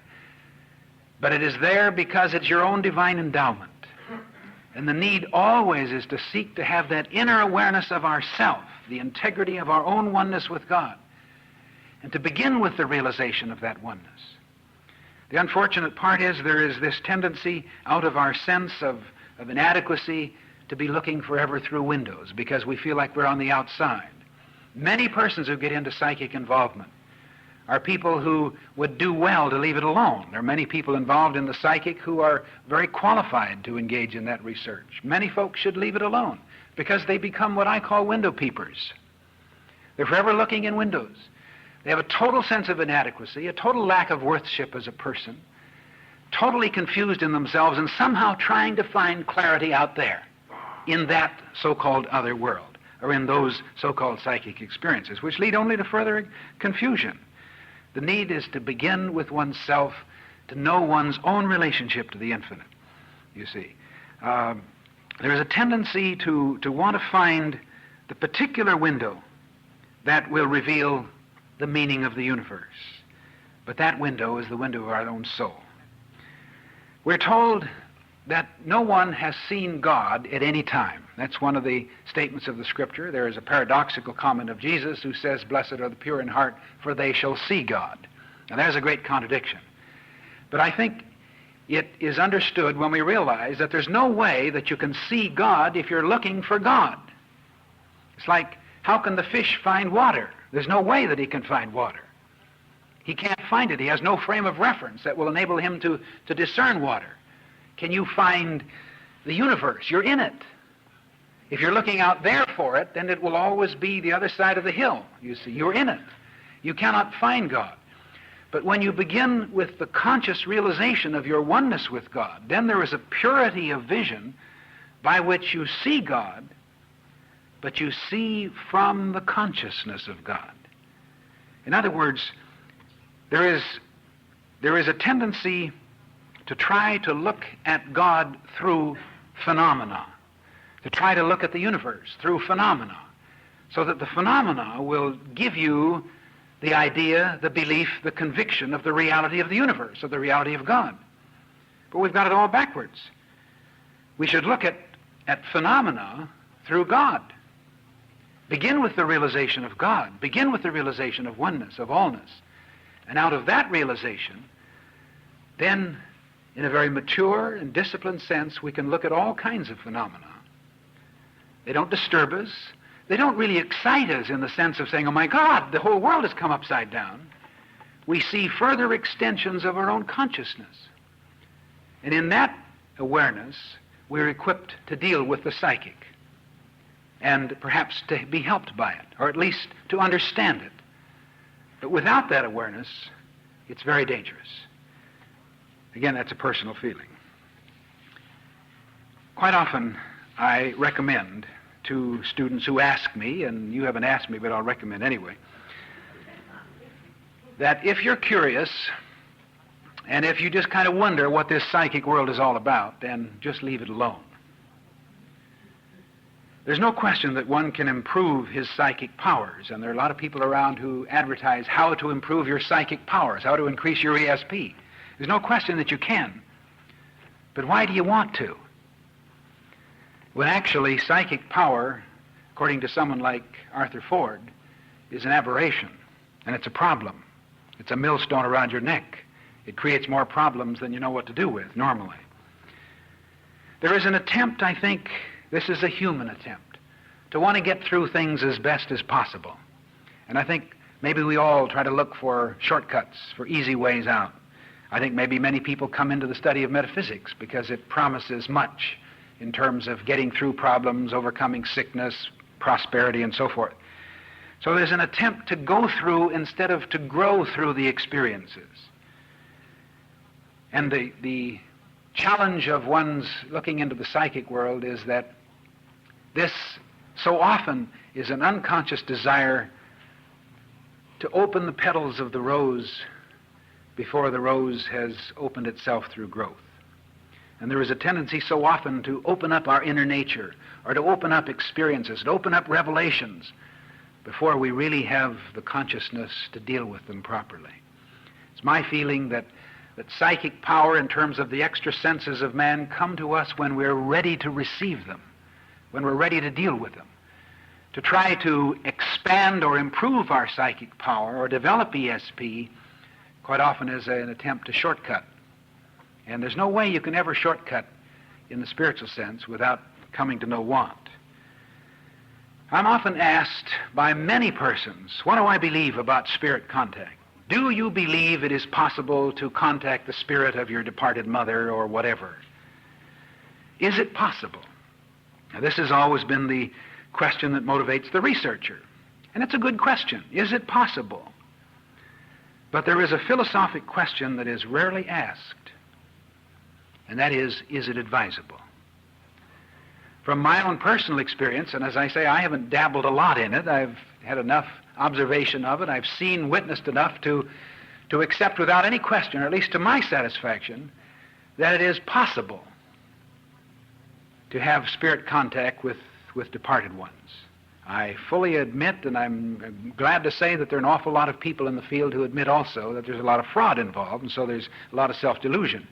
But it is there because it's your own divine endowment. And the need always is to seek to have that inner awareness of ourself, the integrity of our own oneness with God, and to begin with the realization of that oneness. The unfortunate part is there is this tendency out of our sense of inadequacy to be looking forever through windows because we feel like we're on the outside. Many persons who get into psychic involvement are people who would do well to leave it alone. There are many people involved in the psychic who are very qualified to engage in that research. Many folks should leave it alone because they become what I call window peepers. They're forever looking in windows. They have a total sense of inadequacy, a total lack of worthship as a person, totally confused in themselves and somehow trying to find clarity out there in that so-called other world, or in those so-called psychic experiences, which lead only to further confusion. The need is to begin with oneself, to know one's own relationship to the infinite, you see. There is a tendency to want to find the particular window that will reveal the meaning of the universe. But that window is the window of our own soul. We're told that no one has seen God at any time. That's one of the statements of the Scripture. There is a paradoxical comment of Jesus who says, "Blessed are the pure in heart, for they shall see God." Now there's a great contradiction. But I think it is understood when we realize that there's no way that you can see God if you're looking for God. It's like, how can the fish find water? There's no way that he can find water. He can't find it. He has no frame of reference that will enable him to discern water. Can you find the universe? You're in it. If you're looking out there for it, then it will always be the other side of the hill. You see, you're in it. You cannot find God. But when you begin with the conscious realization of your oneness with God, then there is a purity of vision by which you see God, but you see from the consciousness of God. In other words, there is a tendency to try to look at God through phenomena, to try to look at the universe through phenomena, so that the phenomena will give you the idea, the belief, the conviction of the reality of the universe, of the reality of God. But we've got it all backwards. We should look at phenomena through God. Begin with the realization of God. Begin with the realization of oneness, of allness. And out of that realization, then, in a very mature and disciplined sense, we can look at all kinds of phenomena. They don't disturb us. They don't really excite us in the sense of saying, "Oh my God, the whole world has come upside down." We see further extensions of our own consciousness. And in that awareness, we're equipped to deal with the psychic and perhaps to be helped by it, or at least to understand it. But without that awareness, it's very dangerous. Again, that's a personal feeling. Quite often, I recommend to students who ask me, and you haven't asked me, but I'll recommend anyway, that if you're curious, and if you just kind of wonder what this psychic world is all about, then just leave it alone. There's no question that one can improve his psychic powers, and there are a lot of people around who advertise how to improve your psychic powers, how to increase your ESP. There's no question that you can. But why do you want to? When actually psychic power, according to someone like Arthur Ford, is an aberration, and it's a problem. It's a millstone around your neck. It creates more problems than you know what to do with normally. There is an attempt, I think, this is a human attempt, to want to get through things as best as possible. And I think maybe we all try to look for shortcuts, for easy ways out. I think maybe many people come into the study of metaphysics because it promises much in terms of getting through problems, overcoming sickness, prosperity, and so forth. So there's an attempt to go through instead of to grow through the experiences. And the challenge of one's looking into the psychic world is that this so often is an unconscious desire to open the petals of the rose before the rose has opened itself through growth. And there is a tendency so often to open up our inner nature, or to open up experiences, to open up revelations, before we really have the consciousness to deal with them properly. It's my feeling that psychic power in terms of the extra senses of man come to us when we're ready to receive them, when we're ready to deal with them. To try to expand or improve our psychic power or develop ESP quite often is an attempt to shortcut. And there's no way you can ever shortcut in the spiritual sense without coming to know want. I'm often asked by many persons, what do I believe about spirit contact? Do you believe it is possible to contact the spirit of your departed mother or whatever? Is it possible? Now, this has always been the question that motivates the researcher. And it's a good question. Is it possible? But there is a philosophic question that is rarely asked, and that is it advisable? From my own personal experience, and as I say, I haven't dabbled a lot in it, I've had enough observation of it, I've seen, witnessed enough to accept without any question, or at least to my satisfaction, that it is possible to have spirit contact with departed ones. I fully admit, and I'm glad to say, that there are an awful lot of people in the field who admit also that there's a lot of fraud involved, and so there's a lot of self-delusion.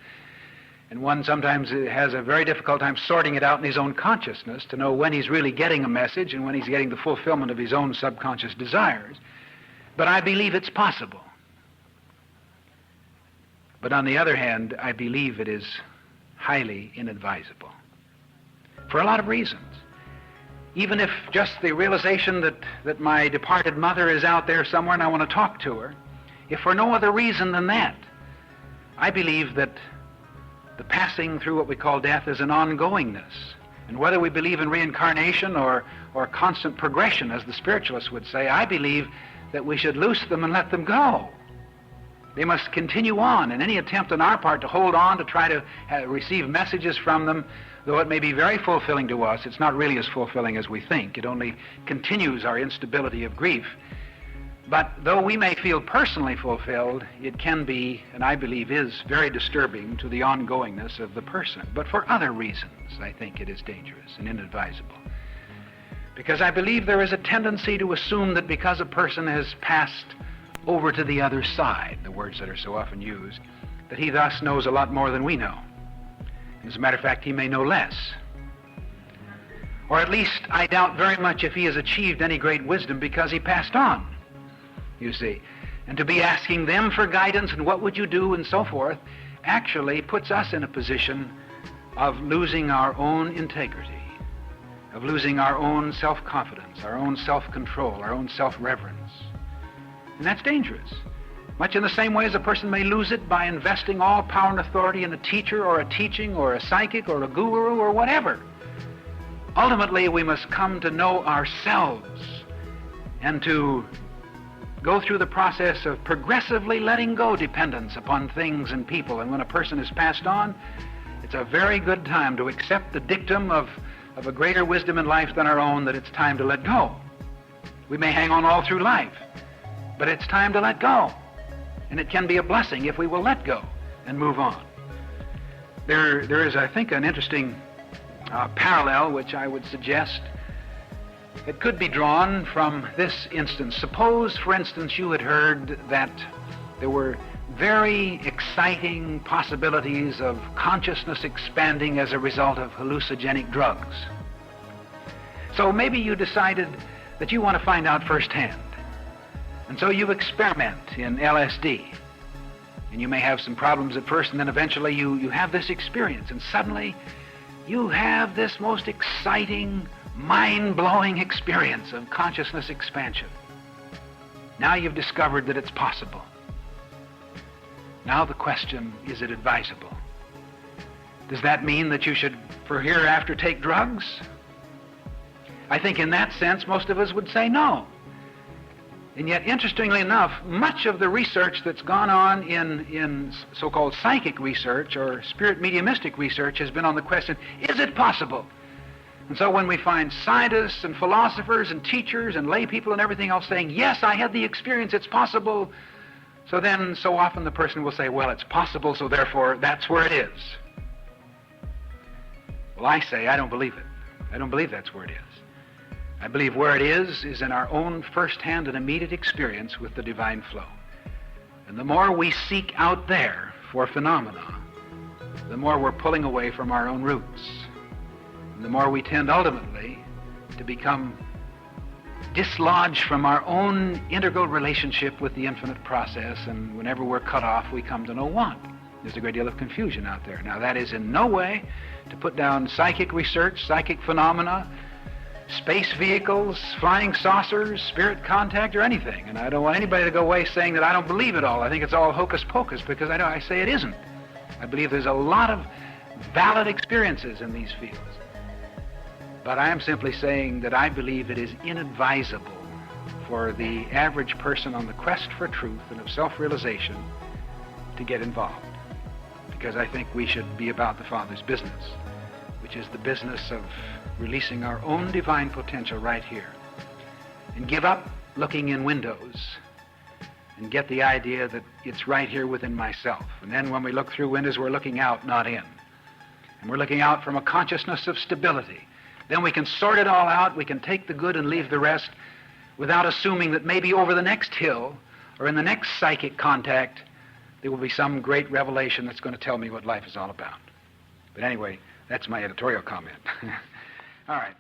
And one sometimes has a very difficult time sorting it out in his own consciousness to know when he's really getting a message and when he's getting the fulfillment of his own subconscious desires. But I believe it's possible. But on the other hand, I believe it is highly inadvisable. For a lot of reasons. Even if just the realization that my departed mother is out there somewhere and I want to talk to her, if for no other reason than that, I believe that the passing through what we call death is an ongoingness. And whether we believe in reincarnation or constant progression, as the spiritualists would say, I believe that we should loose them and let them go. They must continue on, and any attempt on our part to hold on, to try to receive messages from them, though it may be very fulfilling to us, it's not really as fulfilling as we think. It only continues our instability of grief. But though we may feel personally fulfilled, it can be, and I believe is, very disturbing to the ongoingness of the person. But for other reasons, I think it is dangerous and inadvisable. Because I believe there is a tendency to assume that because a person has passed over to the other side, the words that are so often used, that he thus knows a lot more than we know. As a matter of fact, he may know less. Or at least I doubt very much if he has achieved any great wisdom because he passed on, you see. And to be asking them for guidance and what would you do and so forth actually puts us in a position of losing our own integrity, of losing our own self-confidence, our own self-control, our own self-reverence. And that's dangerous. Much in the same way as a person may lose it by investing all power and authority in a teacher or a teaching or a psychic or a guru or whatever. Ultimately, we must come to know ourselves and to go through the process of progressively letting go dependence upon things and people. And when a person is passed on, it's a very good time to accept the dictum of a greater wisdom in life than our own, that it's time to let go. We may hang on all through life, but it's time to let go. And it can be a blessing if we will let go and move on. There is, I think, an interesting parallel which I would suggest. It could be drawn from this instance. Suppose, for instance, you had heard that there were very exciting possibilities of consciousness expanding as a result of hallucinogenic drugs. So maybe you decided that you want to find out firsthand. And so you experiment in LSD. And you may have some problems at first, and then eventually you have this experience, and suddenly you have this most exciting, mind-blowing experience of consciousness expansion. Now you've discovered that it's possible. Now the question, is it advisable? Does that mean that you should, for hereafter, take drugs? I think in that sense, most of us would say no. And yet, interestingly enough, much of the research that's gone on in so-called psychic research or spirit mediumistic research has been on the question, is it possible? And so when we find scientists and philosophers and teachers and lay people and everything else saying, yes, I had the experience, it's possible, so then so often the person will say, well, it's possible, so therefore that's where it is. Well, I say, I don't believe it. I don't believe that's where it is. I believe where it is in our own first-hand and immediate experience with the divine flow. And the more we seek out there for phenomena, the more we're pulling away from our own roots. And the more we tend ultimately to become dislodged from our own integral relationship with the infinite process, and whenever we're cut off, we come to no want. There's a great deal of confusion out there. Now, that is in no way to put down psychic research, psychic phenomena, space vehicles, flying saucers, spirit contact, or anything. And I don't want anybody to go away saying that I don't believe it all. I think it's all hocus pocus, because I say it isn't. I believe there's a lot of valid experiences in these fields. But I am simply saying that I believe it is inadvisable for the average person on the quest for truth and of self-realization to get involved. Because I think we should be about the Father's business, which is the business of releasing our own divine potential right here, and give up looking in windows and get the idea that it's right here within myself. And then when we look through windows, we're looking out, not in. And we're looking out from a consciousness of stability. Then we can sort it all out, we can take the good and leave the rest without assuming that maybe over the next hill or in the next psychic contact there will be some great revelation that's going to tell me what life is all about. But anyway, that's my editorial comment. All right.